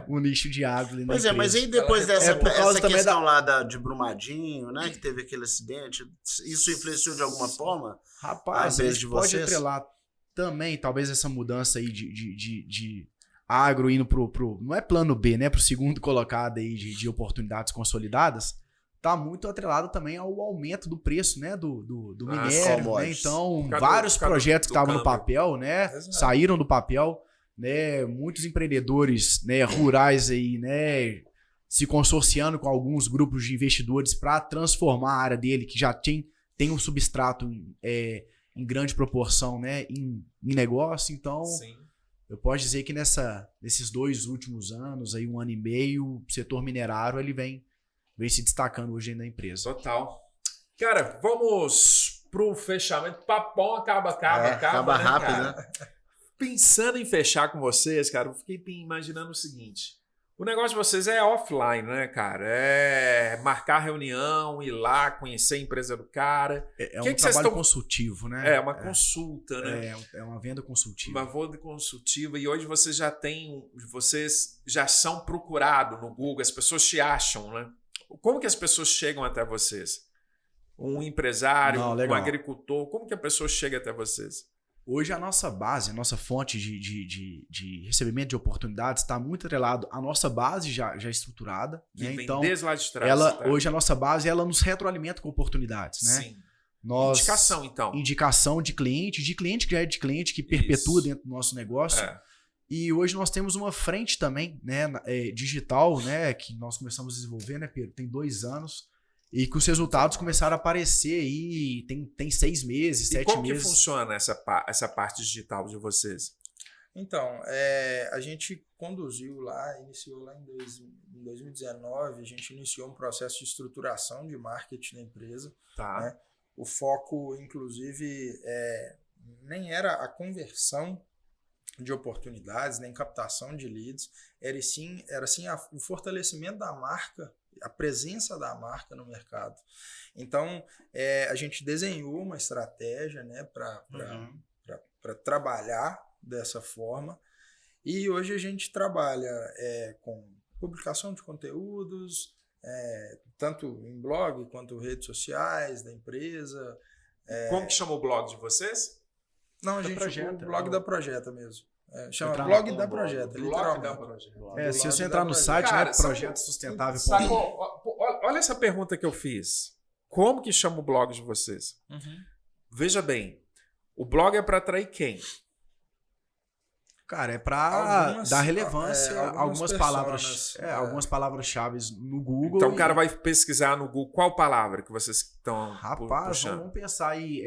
[SPEAKER 3] o nicho de agro ali na empresa.
[SPEAKER 2] Mas aí depois dessa questão lá de Brumadinho, né, que teve aquele acidente, isso influenciou de alguma forma?
[SPEAKER 3] Rapaz, a gente pode atrelar também, talvez, essa mudança aí de agro indo pro não é plano B, né, pro segundo colocado aí de oportunidades consolidadas, tá muito atrelado também ao aumento do preço, né, do minério, né? Então, vários projetos que estavam no papel, né, saíram do papel, né, muitos empreendedores, né, rurais aí, né, se consorciando com alguns grupos de investidores para transformar a área dele, que já tem um substrato em grande proporção, né, em negócio. Então, eu posso dizer que nesses 2 últimos anos, aí 1 ano e meio, o setor minerário ele vem se destacando hoje na empresa.
[SPEAKER 1] Total. Cara, vamos pro fechamento. Papão acaba
[SPEAKER 2] rápido,
[SPEAKER 1] né? pensando em fechar com vocês, cara, eu fiquei imaginando o seguinte. O negócio de vocês é offline, né, cara? É marcar reunião, ir lá, conhecer a empresa do cara.
[SPEAKER 3] É
[SPEAKER 1] Que
[SPEAKER 3] um
[SPEAKER 1] que vocês
[SPEAKER 3] trabalho
[SPEAKER 1] tão-
[SPEAKER 3] consultivo, né?
[SPEAKER 1] É uma consulta, né?
[SPEAKER 3] É uma venda consultiva.
[SPEAKER 1] Uma venda consultiva. E hoje vocês já têm, vocês já são procurados no Google, as pessoas te acham, né? Como que as pessoas chegam até vocês? Um empresário,
[SPEAKER 3] Não,
[SPEAKER 1] um
[SPEAKER 3] legal.
[SPEAKER 1] agricultor, como que a pessoa chega até vocês?
[SPEAKER 3] Hoje a nossa base, a nossa fonte de recebimento de oportunidades está muito atrelado à nossa base já estruturada.
[SPEAKER 1] Que
[SPEAKER 3] Né?
[SPEAKER 1] vem
[SPEAKER 3] Então,
[SPEAKER 1] desde lá de trás. tá?
[SPEAKER 3] hoje a nossa base ela nos retroalimenta com oportunidades. Né?
[SPEAKER 1] Sim.
[SPEAKER 3] Nós,
[SPEAKER 1] Indicação, então.
[SPEAKER 3] Indicação de cliente que já é de cliente, que perpetua
[SPEAKER 1] Isso.
[SPEAKER 3] dentro do nosso negócio.
[SPEAKER 1] É.
[SPEAKER 3] E hoje nós temos uma frente também, né, digital, né, que nós começamos a desenvolver, né, Pedro? Tem 2 anos. E que os resultados começaram a aparecer aí, tem 6 meses,
[SPEAKER 1] E
[SPEAKER 3] 7
[SPEAKER 1] como que
[SPEAKER 3] meses.
[SPEAKER 1] funciona essa parte digital de vocês?
[SPEAKER 4] Então, a gente conduziu lá, iniciou lá em 2019, a gente iniciou um processo de estruturação de marketing da empresa.
[SPEAKER 1] Tá.
[SPEAKER 4] Né? O foco, inclusive, nem era a conversão de oportunidades, nem captação de leads, era sim o fortalecimento da marca, a presença da marca no mercado. Então, a gente desenhou uma estratégia, né, para trabalhar dessa forma, e hoje a gente trabalha com publicação de conteúdos, tanto em blog quanto redes sociais da empresa.
[SPEAKER 1] Como que chama o blog de vocês?
[SPEAKER 4] Não, a
[SPEAKER 3] Da
[SPEAKER 4] gente
[SPEAKER 3] Projeta,
[SPEAKER 4] o blog
[SPEAKER 3] né?
[SPEAKER 4] da Projeta mesmo. Chama
[SPEAKER 3] Entrar
[SPEAKER 4] blog
[SPEAKER 3] no
[SPEAKER 4] da
[SPEAKER 3] blog,
[SPEAKER 4] Projeta,
[SPEAKER 1] Blog
[SPEAKER 4] literalmente.
[SPEAKER 1] da Projeta.
[SPEAKER 4] Do
[SPEAKER 3] Se
[SPEAKER 4] lado
[SPEAKER 3] você
[SPEAKER 4] da
[SPEAKER 3] entrar no
[SPEAKER 4] Projeta.
[SPEAKER 3] site,
[SPEAKER 1] Cara,
[SPEAKER 3] né,
[SPEAKER 1] sacou-
[SPEAKER 3] projetosustentável.com.
[SPEAKER 1] Sacou? Olha essa pergunta que eu fiz. Como que chama o blog de vocês?
[SPEAKER 4] Uhum.
[SPEAKER 1] Veja bem, o blog é para atrair quem?
[SPEAKER 3] Cara, é pra
[SPEAKER 4] Algumas-
[SPEAKER 3] dar relevância a
[SPEAKER 4] algumas
[SPEAKER 3] algumas palavras,
[SPEAKER 4] personas,
[SPEAKER 3] algumas palavras-chave no Google.
[SPEAKER 1] Então o
[SPEAKER 3] e-
[SPEAKER 1] cara vai pesquisar no Google qual palavra que vocês estão
[SPEAKER 3] Rapaz,
[SPEAKER 1] puxando.
[SPEAKER 3] vamos pensar aí,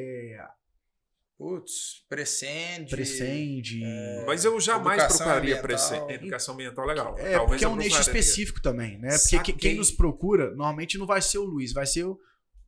[SPEAKER 4] Putz, Presende.
[SPEAKER 3] Presende.
[SPEAKER 1] Mas eu jamais
[SPEAKER 4] Educação
[SPEAKER 1] procuraria
[SPEAKER 4] ambiental.
[SPEAKER 1] educação ambiental legal.
[SPEAKER 3] Porque
[SPEAKER 1] Talvez
[SPEAKER 3] é
[SPEAKER 1] eu
[SPEAKER 3] um nicho
[SPEAKER 1] procuraria.
[SPEAKER 3] específico também, né? Porque
[SPEAKER 1] Saquei.
[SPEAKER 3] quem nos procura, normalmente não vai ser o Luiz, vai ser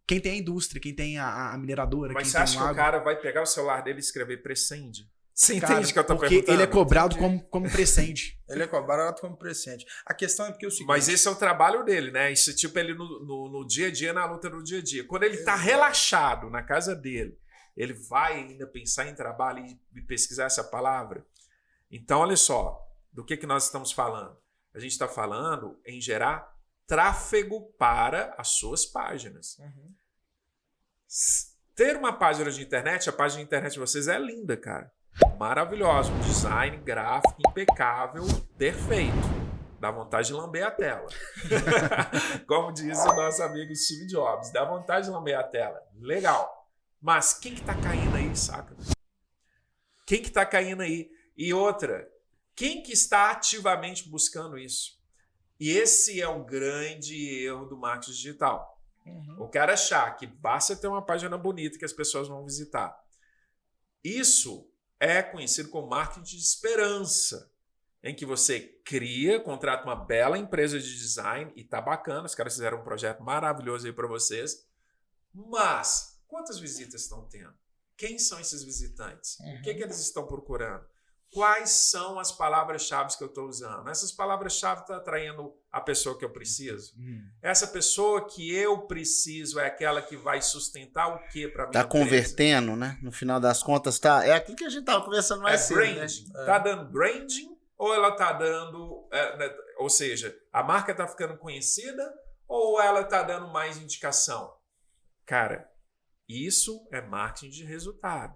[SPEAKER 3] quem tem a indústria, quem tem a mineradora,
[SPEAKER 1] Mas
[SPEAKER 3] quem
[SPEAKER 1] você
[SPEAKER 3] tem
[SPEAKER 1] acha que o
[SPEAKER 3] agro.
[SPEAKER 1] cara vai pegar o celular dele e escrever Presende? Você
[SPEAKER 3] Cara,
[SPEAKER 1] entende o que eu tô
[SPEAKER 3] porque
[SPEAKER 1] perguntando?
[SPEAKER 3] ele é cobrado como presente.
[SPEAKER 4] Ele é cobrado como presente. A questão é porque é o seguinte.
[SPEAKER 1] Mas esse é o trabalho dele, né? Isso tipo ele no dia a dia, na luta do dia a dia. Quando ele tá relaxado na casa dele, ele vai ainda pensar em trabalho e pesquisar essa palavra. Então, olha só, do que nós estamos falando? A gente está falando em gerar tráfego para as suas páginas.
[SPEAKER 4] Uhum.
[SPEAKER 1] Ter uma página de internet, a página de internet de vocês é linda, cara. Maravilhosa. Um design gráfico impecável, perfeito. Dá vontade de lamber a tela. Como diz o nosso amigo Steve Jobs, dá vontade de lamber a tela. Legal. Mas quem que tá caindo aí, saca? Quem que tá caindo aí? E outra, quem que está ativamente buscando isso? E esse é o grande erro do marketing digital.
[SPEAKER 4] Uhum.
[SPEAKER 1] O cara achar que basta ter uma página bonita que as pessoas vão visitar. Isso é conhecido como marketing de esperança, em que você cria, contrata uma bela empresa de design e tá bacana, os caras fizeram um projeto maravilhoso aí para vocês, mas quantas visitas estão tendo? Quem são esses visitantes? O que eles estão procurando? Quais são as palavras-chave que eu estou usando? Essas palavras-chave estão atraindo a pessoa que eu preciso? Essa pessoa que eu preciso é aquela que vai sustentar o que para mim?
[SPEAKER 2] Tá convertendo, né? No final das contas, tá. É aquilo que a gente tava conversando mais cedo, né?
[SPEAKER 1] branding. Tá dando branding ou ela tá dando... ou seja, a marca tá ficando conhecida ou ela tá dando mais indicação? Cara, isso é marketing de resultado.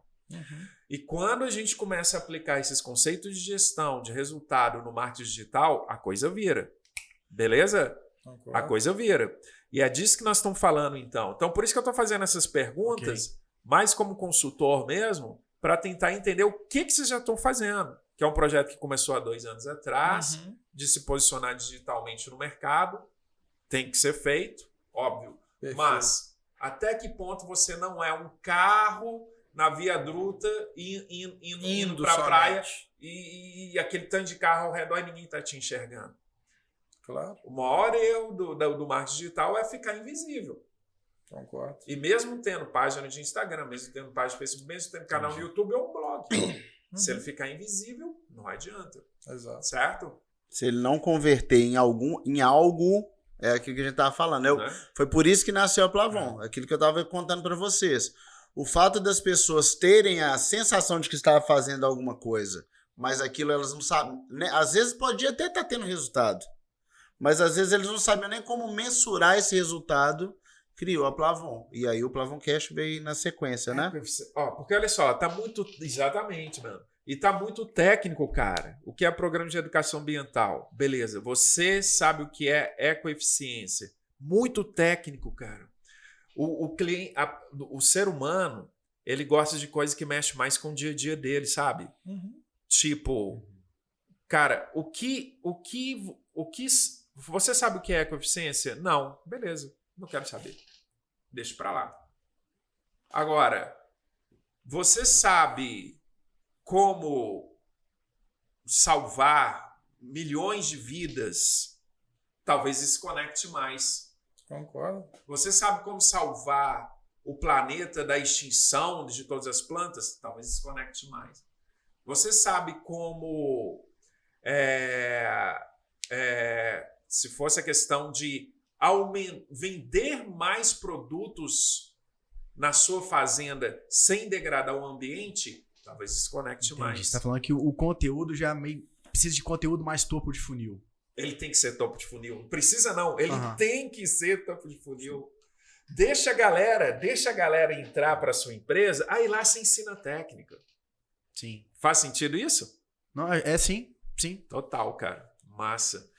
[SPEAKER 1] E quando a gente começa a aplicar esses conceitos de gestão, de resultado no marketing digital, a coisa vira. Beleza?
[SPEAKER 4] Concordo.
[SPEAKER 1] A coisa vira. E é disso que nós estamos falando, então. Então, por isso que eu estou fazendo essas perguntas, mais como consultor mesmo, para tentar entender o que vocês já estão fazendo. Que é um projeto que começou há 2 anos atrás, de se posicionar digitalmente no mercado. Tem que ser feito, óbvio.
[SPEAKER 4] Perfeito.
[SPEAKER 1] Mas até que ponto você não é um carro na Via Druta indo para a
[SPEAKER 4] somente.
[SPEAKER 1] praia e aquele tanto de carro ao redor e ninguém está te enxergando?
[SPEAKER 4] Claro,
[SPEAKER 1] O maior erro do marketing digital é ficar invisível.
[SPEAKER 4] concordo.
[SPEAKER 1] E mesmo tendo página de Instagram, mesmo tendo página de Facebook, mesmo tendo canal no YouTube, é um blog. Se ele ficar invisível, não adianta.
[SPEAKER 4] Exato.
[SPEAKER 1] Certo?
[SPEAKER 2] Se ele não converter em algo, é aquilo que a gente estava falando.
[SPEAKER 1] Né?
[SPEAKER 2] Foi por isso que nasceu a Plavon. Aquilo que eu estava contando para vocês. O fato das pessoas terem a sensação de que estava fazendo alguma coisa, mas aquilo elas não sabem. Né? Às vezes podia até estar tendo resultado, mas às vezes eles não sabiam nem como mensurar esse resultado. Criou a Plavon. E aí o Plavon Cash veio na sequência, né?
[SPEAKER 1] Porque olha só, tá muito. Exatamente, mano. E tá muito técnico, cara. O que é programa de educação ambiental? Beleza, você sabe o que é ecoeficiência. Muito técnico, cara. O ser humano, ele gosta de coisas que mexem mais com o dia a dia dele, sabe? Tipo, cara, o que você sabe o que é ecoeficiência? Não, beleza, não quero saber. Deixa pra lá. Agora, você sabe como salvar milhões de vidas? Talvez isso conecte mais.
[SPEAKER 4] Concordo.
[SPEAKER 1] Você sabe como salvar o planeta da extinção de todas as plantas? Talvez isso conecte mais. Você sabe como, se fosse a questão de vender mais produtos na sua fazenda sem degradar o ambiente? Talvez isso conecte mais.
[SPEAKER 3] Você está falando que o conteúdo já meio precisa de conteúdo mais topo de funil.
[SPEAKER 1] Ele tem que ser topo de funil. Não precisa não, ele tem que ser topo de funil. Deixa a galera entrar para sua empresa, aí lá você ensina técnica.
[SPEAKER 3] Sim.
[SPEAKER 1] Faz sentido isso?
[SPEAKER 3] Não, sim.
[SPEAKER 1] Total, cara. Massa.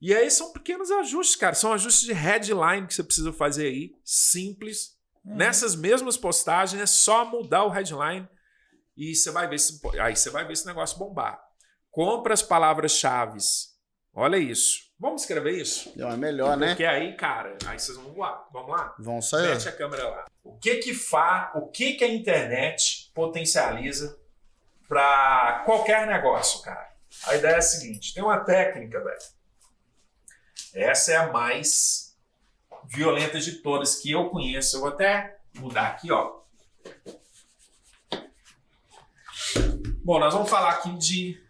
[SPEAKER 1] E aí são pequenos ajustes, cara. São ajustes de headline que você precisa fazer aí, simples. Nessas mesmas postagens é só mudar o headline e você vai ver esse negócio bombar. Compra as palavras-chave. Olha isso. Vamos escrever isso?
[SPEAKER 2] É melhor, né?
[SPEAKER 1] Porque aí, cara, aí vocês vão voar. Vamos lá?
[SPEAKER 2] Vão sair.
[SPEAKER 1] Mete a câmera lá. O que a internet potencializa para qualquer negócio, cara? A ideia é a seguinte: tem uma técnica, velho. Essa é a mais violenta de todas que eu conheço. Eu vou até mudar aqui, ó. Bom, nós vamos falar aqui de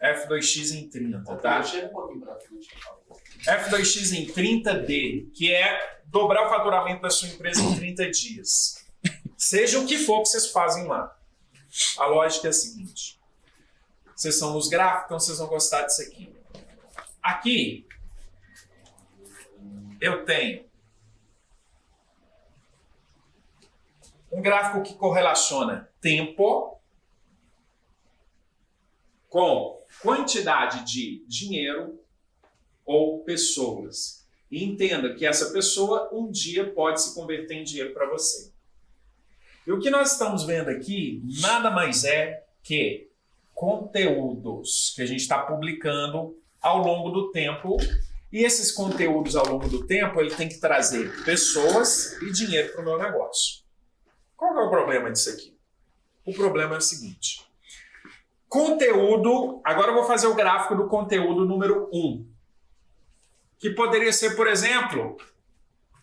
[SPEAKER 1] F2X em 30, tá? F2X em 30D, que é dobrar o faturamento da sua empresa em 30 dias. Seja o que for que vocês fazem lá. A lógica é a seguinte. Vocês são nos gráficos, então vocês vão gostar disso aqui. Aqui, eu tenho um gráfico que correlaciona tempo com quantidade de dinheiro ou pessoas. E entenda que essa pessoa um dia pode se converter em dinheiro para você. E o que nós estamos vendo aqui nada mais é que conteúdos que a gente está publicando ao longo do tempo. E esses conteúdos ao longo do tempo, ele tem que trazer pessoas e dinheiro para o meu negócio. Qual é o problema disso aqui? O problema é o seguinte. Conteúdo, agora eu vou fazer o gráfico do conteúdo número 1. Que poderia ser, por exemplo,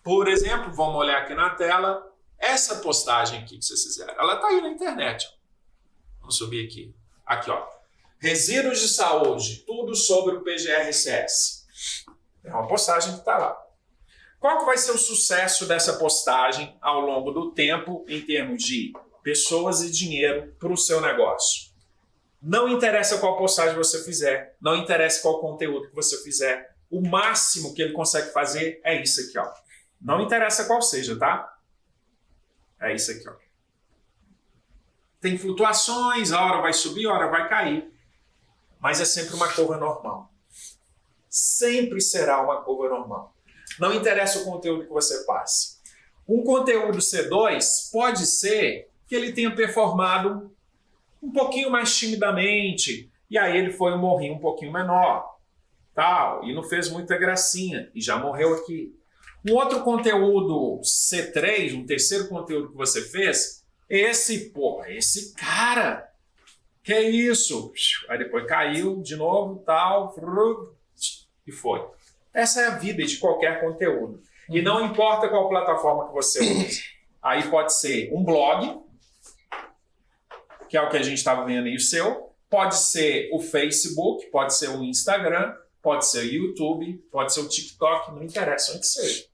[SPEAKER 1] vamos olhar aqui na tela, essa postagem aqui que vocês fizeram. Ela está aí na internet. Ó. Vamos subir aqui. Aqui, ó. Resíduos de saúde, tudo sobre o PGRCS. É uma postagem que está lá. Qual que vai ser o sucesso dessa postagem ao longo do tempo em termos de pessoas e dinheiro para o seu negócio? Não interessa qual postagem você fizer, não interessa qual conteúdo que você fizer, o máximo que ele consegue fazer é isso aqui, ó. Não interessa qual seja, tá? É isso aqui, ó. Tem flutuações, a hora vai subir, a hora vai cair, mas é sempre uma curva normal. Sempre será uma curva normal. Não interessa o conteúdo que você passe. Um conteúdo C2 pode ser que ele tenha performado um pouquinho mais timidamente, e aí ele foi um morrinho um pouquinho menor, tal, e não fez muita gracinha, e já morreu aqui. Um outro conteúdo C3, um terceiro conteúdo que você fez, esse cara, que é isso? Aí depois caiu de novo, tal, e foi. Essa é a vida de qualquer conteúdo. E não importa qual plataforma que você usa. Aí pode ser um blog, que é o que a gente estava vendo aí, o seu. Pode ser o Facebook, pode ser o Instagram, pode ser o YouTube, pode ser o TikTok, não interessa onde seja.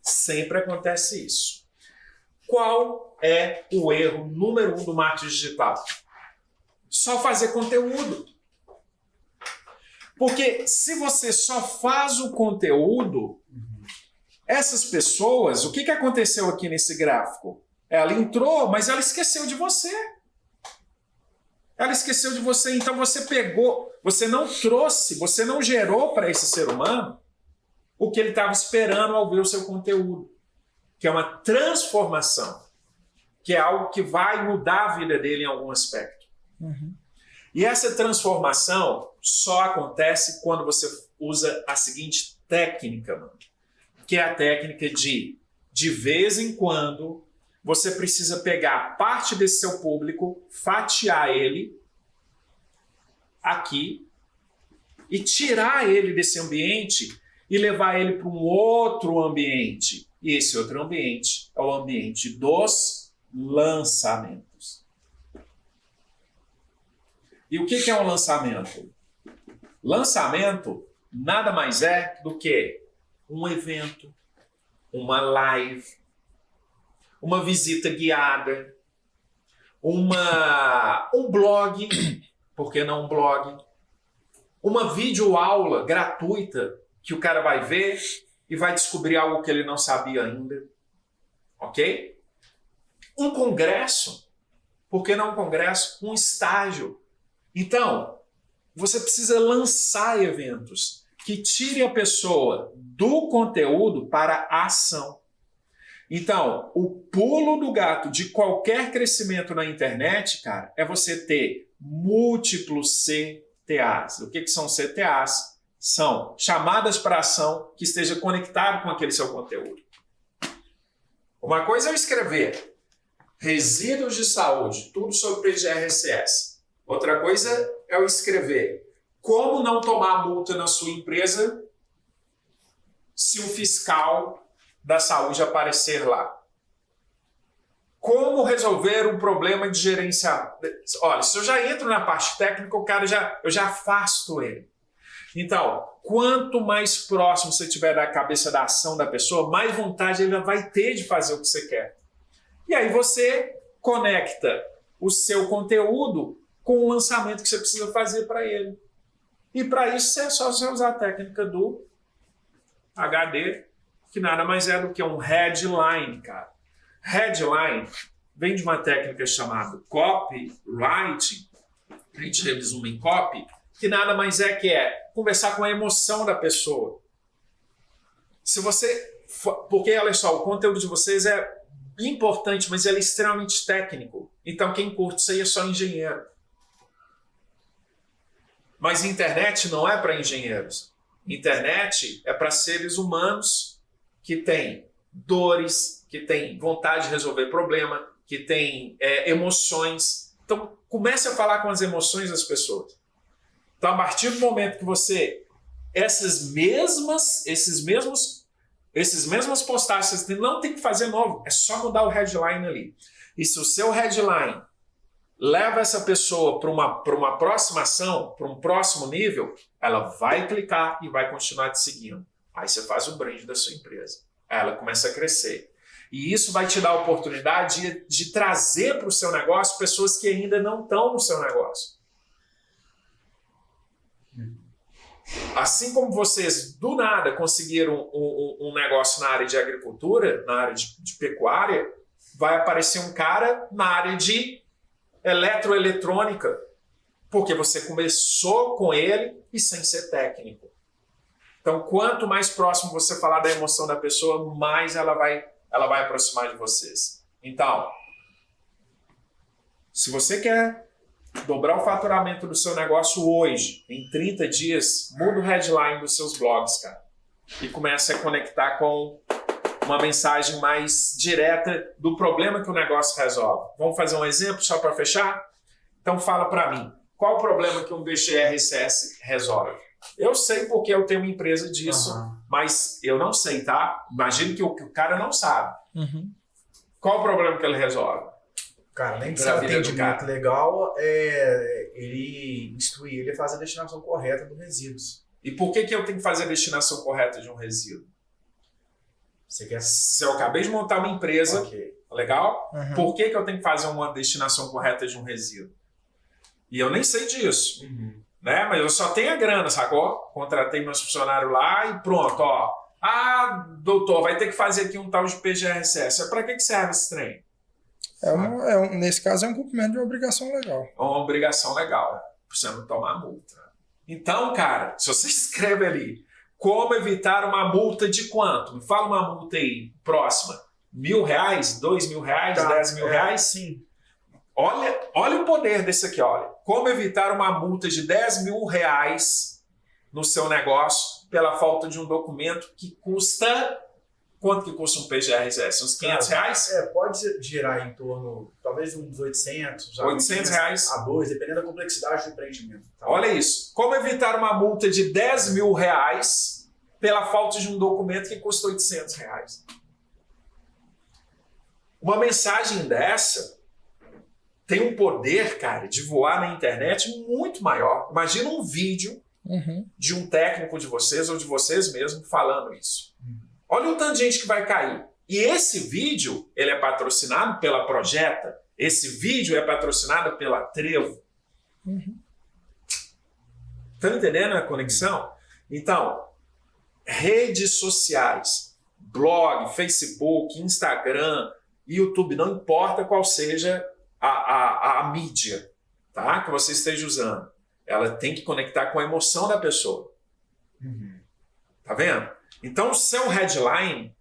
[SPEAKER 1] Sempre acontece isso. Qual é o erro número 1 do marketing digital? Só fazer conteúdo. Porque se você só faz o conteúdo, essas pessoas, o que aconteceu aqui nesse gráfico? Ela entrou, mas ela esqueceu de você. Ela esqueceu de você, então você pegou, você não trouxe, você não gerou para esse ser humano o que ele estava esperando ao ver o seu conteúdo, que é uma transformação, que é algo que vai mudar a vida dele em algum aspecto. E essa transformação só acontece quando você usa a seguinte técnica, mano, que é a técnica de vez em quando, você precisa pegar parte desse seu público, fatiar ele aqui e tirar ele desse ambiente e levar ele para um outro ambiente. E esse outro ambiente é o ambiente dos lançamentos. E o que é um lançamento? Lançamento nada mais é do que um evento, uma live, uma visita guiada, um blog, por que não um blog? Uma videoaula gratuita que o cara vai ver e vai descobrir algo que ele não sabia ainda. Ok? Um congresso, por que não um congresso? Um estágio. Então, você precisa lançar eventos que tirem a pessoa do conteúdo para a ação. Então, o pulo do gato de qualquer crescimento na internet, cara, é você ter múltiplos CTAs. O que são CTAs? São chamadas para ação que esteja conectado com aquele seu conteúdo. Uma coisa é eu escrever resíduos de saúde, tudo sobre PGR-SS. Outra coisa é eu escrever como não tomar multa na sua empresa se o fiscal da saúde aparecer lá. Como resolver um problema de gerenciamento. Olha, se eu já entro na parte técnica, eu já afasto ele. Então, quanto mais próximo você estiver da cabeça da ação da pessoa, mais vontade ele vai ter de fazer o que você quer. E aí você conecta o seu conteúdo com o lançamento que você precisa fazer para ele. E para isso é só você usar a técnica do HD, que nada mais é do que um headline, cara. Headline vem de uma técnica chamada copywriting, a gente resuma em copy, que nada mais é que conversar com a emoção da pessoa. Porque, olha só, o conteúdo de vocês é importante, mas ele é extremamente técnico. Então, quem curte isso aí é só engenheiro. Mas internet não é para engenheiros. Internet é para seres humanos que têm dores, que têm vontade de resolver problema, que têm emoções. Então, comece a falar com as emoções das pessoas. Então, a partir do momento que você... Essas mesmas postagens, você não tem que fazer novo. É só mudar o headline ali. E se o seu headline leva essa pessoa para uma próxima ação, para um próximo nível, ela vai clicar e vai continuar te seguindo. Aí você faz o brand da sua empresa. Aí ela começa a crescer. E isso vai te dar a oportunidade de trazer para o seu negócio pessoas que ainda não estão no seu negócio. Assim como vocês, do nada, conseguiram um negócio na área de agricultura, na área de pecuária, vai aparecer um cara na área de eletroeletrônica, porque você começou com ele e sem ser técnico. Então, quanto mais próximo você falar da emoção da pessoa, mais ela vai aproximar de vocês. Então, se você quer dobrar o faturamento do seu negócio hoje, em 30 dias, muda o headline dos seus blogs, cara. E comece a conectar com uma mensagem mais direta do problema que o negócio resolve. Vamos fazer um exemplo só para fechar? Então fala para mim, qual o problema que um BGR-SS resolve? Eu sei porque eu tenho uma empresa disso, mas eu não sei, tá? Imagino que o cara não sabe. Qual o problema que ele resolve? O
[SPEAKER 3] Cara, além de ser
[SPEAKER 1] Pra
[SPEAKER 3] um
[SPEAKER 1] vida do
[SPEAKER 3] atendimento
[SPEAKER 1] cara.
[SPEAKER 3] legal, ele instrui ele a fazer a destinação correta dos resíduos.
[SPEAKER 1] E por que eu tenho que fazer a destinação correta de um resíduo?
[SPEAKER 3] Você quer...
[SPEAKER 1] Se eu acabei de montar uma empresa,
[SPEAKER 3] Ok.
[SPEAKER 1] legal?
[SPEAKER 4] Uhum.
[SPEAKER 1] Por que eu tenho que fazer uma destinação correta de um resíduo? E eu nem sei disso, né? Mas eu só tenho a grana, sacou? Contratei meus funcionários lá e pronto, ó. Ah, doutor, vai ter que fazer aqui um tal de PGRCS. Para que serve esse trem?
[SPEAKER 4] Nesse caso, é um cumprimento de uma obrigação legal.
[SPEAKER 1] É uma obrigação legal, pra você não tomar multa. Então, cara, se você escreve ali, como evitar uma multa de quanto? Me fala uma multa aí, próxima. R$1.000, R$2.000, R$10.000?
[SPEAKER 3] Sim.
[SPEAKER 1] Olha o poder desse aqui, olha. Como evitar uma multa de R$10.000 no seu negócio pela falta de um documento que custa... Quanto que custa um PGRS? Uns R$500?
[SPEAKER 3] Pode girar em torno, talvez uns 800.
[SPEAKER 1] R$800?
[SPEAKER 3] A 2, dependendo da complexidade do empreendimento. Tá?
[SPEAKER 1] Olha isso. Como evitar uma multa de R$10.000 pela falta de um documento que custa R$800? Uma mensagem dessa tem um poder, cara, de voar na internet muito maior. Imagina um vídeo de um técnico de vocês ou de vocês mesmos falando isso. Olha o tanto de gente que vai cair. E esse vídeo, ele é patrocinado pela Projeta. Esse vídeo é patrocinado pela Trevo. Estão entendendo a conexão? Então, redes sociais, blog, Facebook, Instagram, YouTube, não importa qual seja a mídia, tá? Que você esteja usando. Ela tem que conectar com a emoção da pessoa. Tá vendo? Então, o seu headline,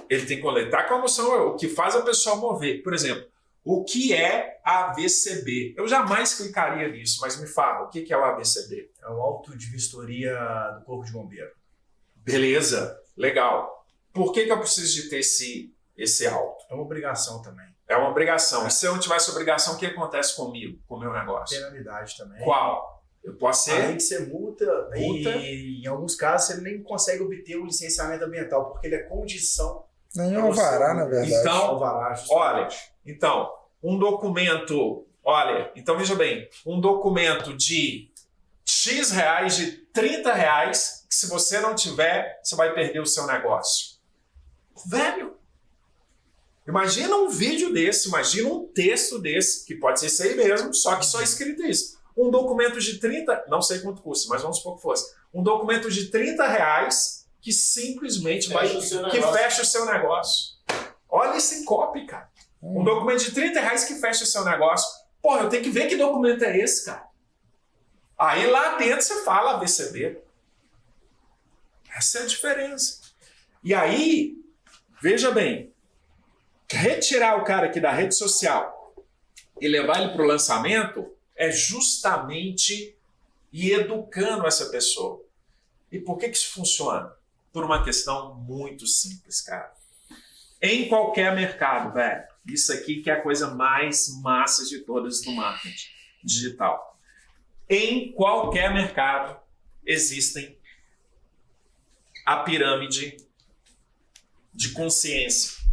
[SPEAKER 1] ele tem que conectar com a emoção, o que faz a pessoa mover. Por exemplo, o que é AVCB? Eu jamais clicaria nisso, mas me fala, o que é o AVCB?
[SPEAKER 3] É o auto de vistoria do Corpo de Bombeiro.
[SPEAKER 1] Beleza, legal. Por que eu preciso de ter esse auto?
[SPEAKER 3] É uma obrigação também.
[SPEAKER 1] É uma obrigação. E se eu não tiver essa obrigação, o que acontece comigo, com o meu negócio?
[SPEAKER 3] Penalidade também.
[SPEAKER 1] Qual? Eu posso ser...
[SPEAKER 3] Além de ser multa, e em alguns casos ele nem consegue obter um licenciamento ambiental, porque ele é condição.
[SPEAKER 4] Nem alvará, na verdade.
[SPEAKER 1] Então,
[SPEAKER 3] Alvará,
[SPEAKER 1] olha, um documento, então veja bem, um documento de X reais, de R$30, que se você não tiver, você vai perder o seu negócio. Velho, imagina um vídeo desse, imagina um texto desse, que pode ser isso aí mesmo, só que só escrito isso. Um documento de 30, não sei quanto custa, mas vamos supor que fosse. Um documento de R$30 que simplesmente fecha o seu negócio. Olha esse copy, cara. Um documento de R$30 que fecha o seu negócio. Porra, eu tenho que ver que documento é esse, cara. Aí lá dentro você fala AVCB. Essa é a diferença. E aí, veja bem, retirar o cara aqui da rede social e levar ele para o lançamento é justamente ir educando essa pessoa. E por que isso funciona? Por uma questão muito simples, cara. Em qualquer mercado, velho, isso aqui que é a coisa mais massa de todas do marketing digital. Em qualquer mercado existem a pirâmide de consciência.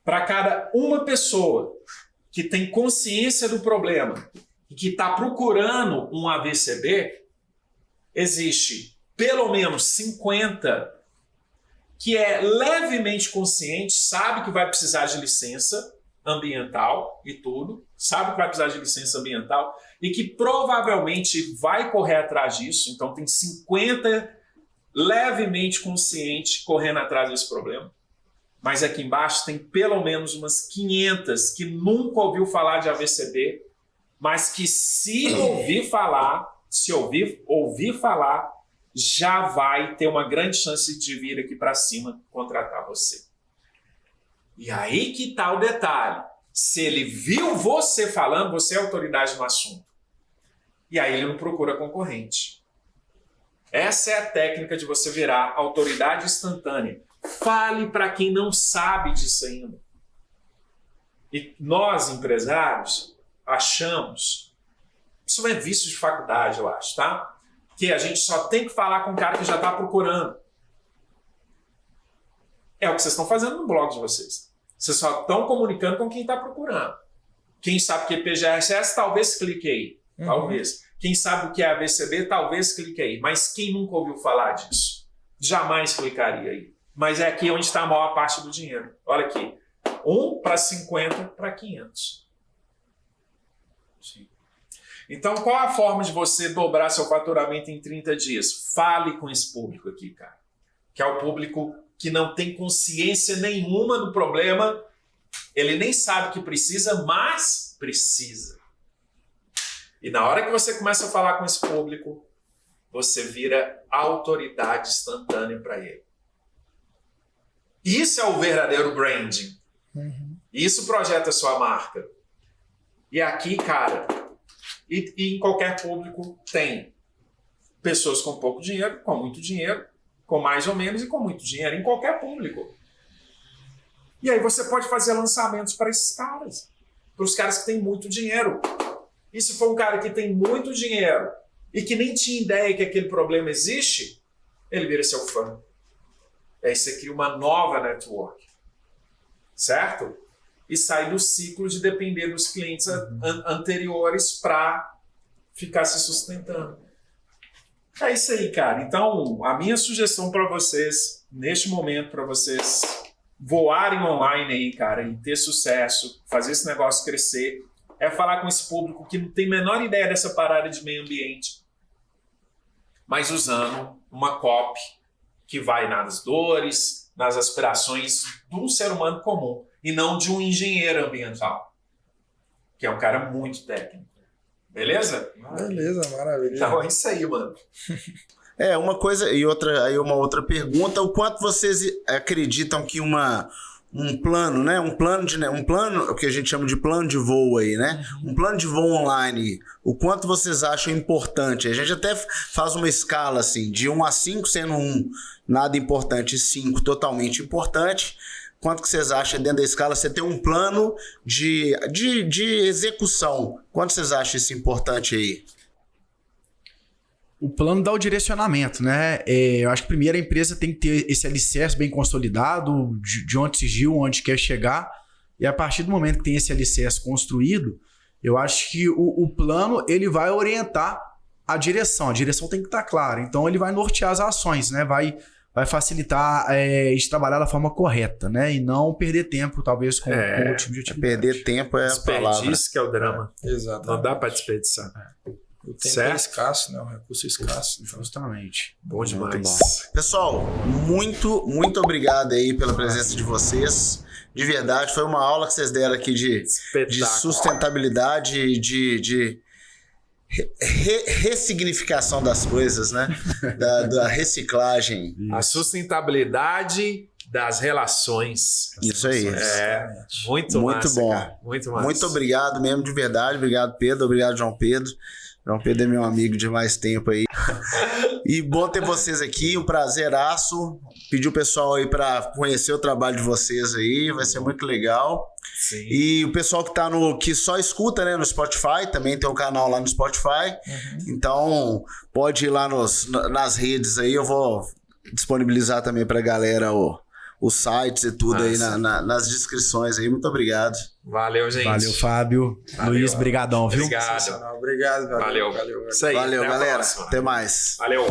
[SPEAKER 1] Para cada uma pessoa que tem consciência do problema e que está procurando um AVCB, existe pelo menos 50 que é levemente consciente, sabe que vai precisar de licença ambiental e tudo, sabe que vai precisar de licença ambiental e que provavelmente vai correr atrás disso. Então tem 50 levemente conscientes correndo atrás desse problema. Mas aqui embaixo tem pelo menos umas 500 que nunca ouviu falar de AVCB, mas que se ouvir falar, já vai ter uma grande chance de vir aqui para cima contratar você. E aí que tá o detalhe. Se ele viu você falando, você é autoridade no assunto. E aí ele não procura concorrente. Essa é a técnica de você virar autoridade instantânea. Fale para quem não sabe disso ainda. E nós, empresários, achamos, isso é vício de faculdade, eu acho, tá? Que a gente só tem que falar com um cara que já está procurando. É o que vocês estão fazendo no blog de vocês. Vocês só estão comunicando com quem está procurando. Quem sabe o que é PGRSS, talvez clique aí. Talvez. Quem sabe o que é ABCB, talvez clique aí. Mas quem nunca ouviu falar disso? Jamais clicaria aí. Mas é aqui onde está a maior parte do dinheiro. Olha aqui. 1 para 50 para 500. Sim. Então, qual a forma de você dobrar seu faturamento em 30 dias? Fale com esse público aqui, cara. Que é o público que não tem consciência nenhuma do problema. Ele nem sabe que precisa, mas precisa. E na hora que você começa a falar com esse público, você vira autoridade instantânea para ele. Isso é o verdadeiro branding. Isso projeta a sua marca. E aqui, cara, e em qualquer público tem pessoas com pouco dinheiro, com muito dinheiro, com mais ou menos e com muito dinheiro, em qualquer público. E aí você pode fazer lançamentos para esses caras, para os caras que têm muito dinheiro. E se for um cara que tem muito dinheiro e que nem tinha ideia que aquele problema existe, ele vira seu fã. Aí você cria uma nova network. Certo? E sai do ciclo de depender dos clientes anteriores para ficar se sustentando. É isso aí, cara. Então, a minha sugestão para vocês, neste momento, para vocês voarem online aí, cara, e ter sucesso, fazer esse negócio crescer, é falar com esse público que não tem a menor ideia dessa parada de meio ambiente, mas usando uma copy que vai nas dores, nas aspirações de um ser humano comum e não de um engenheiro ambiental, que é um cara muito técnico. Beleza?
[SPEAKER 4] Beleza, maravilha.
[SPEAKER 1] Então é isso aí, mano.
[SPEAKER 2] Uma coisa e outra, aí uma outra pergunta, o quanto vocês acreditam que um plano, né? Um plano, o que a gente chama de plano de voo aí, né? Um plano de voo online, o quanto vocês acham importante? A gente até faz uma escala assim, de 1 a 5, sendo 1 nada importante e 5 totalmente importante. Quanto que vocês acham dentro da escala? Você tem um plano de execução. Quanto vocês acham isso importante aí?
[SPEAKER 3] O plano dá o direcionamento, né? Eu acho que primeiro a empresa tem que ter esse alicerce bem consolidado, de onde surgiu, onde quer chegar. E a partir do momento que tem esse alicerce construído, eu acho que o plano ele vai orientar a direção. A direção tem que estar clara. Então ele vai nortear as ações, né? Vai facilitar de trabalhar da forma correta, né? E não perder tempo, talvez, com o tipo de atividade.
[SPEAKER 2] Perder tempo é a palavra.
[SPEAKER 1] Desperdício que é o drama.
[SPEAKER 4] Exato.
[SPEAKER 1] Não dá para desperdiçar.
[SPEAKER 4] O tempo
[SPEAKER 1] Certo?
[SPEAKER 4] é escasso, né? O recurso é escasso.
[SPEAKER 3] Justamente.
[SPEAKER 1] Bom demais.
[SPEAKER 2] Muito bom. Pessoal, muito obrigado aí pela presença de vocês. De verdade, foi uma aula que vocês deram aqui de sustentabilidade, de ressignificação das coisas, né? Da reciclagem.
[SPEAKER 1] A sustentabilidade das relações.
[SPEAKER 2] Isso aí.
[SPEAKER 1] Muito massa,
[SPEAKER 2] bom.
[SPEAKER 1] Cara. Muito massa.
[SPEAKER 2] Muito obrigado mesmo, de verdade. Obrigado, Pedro. Obrigado, João Pedro. João Pedro é meu amigo de mais tempo aí. E bom ter vocês aqui, um prazeraço. Pedir o pessoal aí para conhecer o trabalho de vocês aí, vai ser muito legal.
[SPEAKER 1] Sim.
[SPEAKER 2] E o pessoal que só escuta, né, no Spotify, também tem um canal lá no Spotify. Então, pode ir lá nas redes aí, eu vou disponibilizar também pra galera os sites e tudo aí nas descrições aí. Muito obrigado.
[SPEAKER 1] Valeu, gente.
[SPEAKER 3] Valeu, Fábio.
[SPEAKER 1] Valeu.
[SPEAKER 3] Luiz, brigadão, viu?
[SPEAKER 1] Obrigado.
[SPEAKER 4] Obrigado.
[SPEAKER 1] Valeu. Isso aí.
[SPEAKER 2] Valeu,
[SPEAKER 1] até a
[SPEAKER 2] galera.
[SPEAKER 1] próxima.
[SPEAKER 2] Até mais.
[SPEAKER 1] Valeu.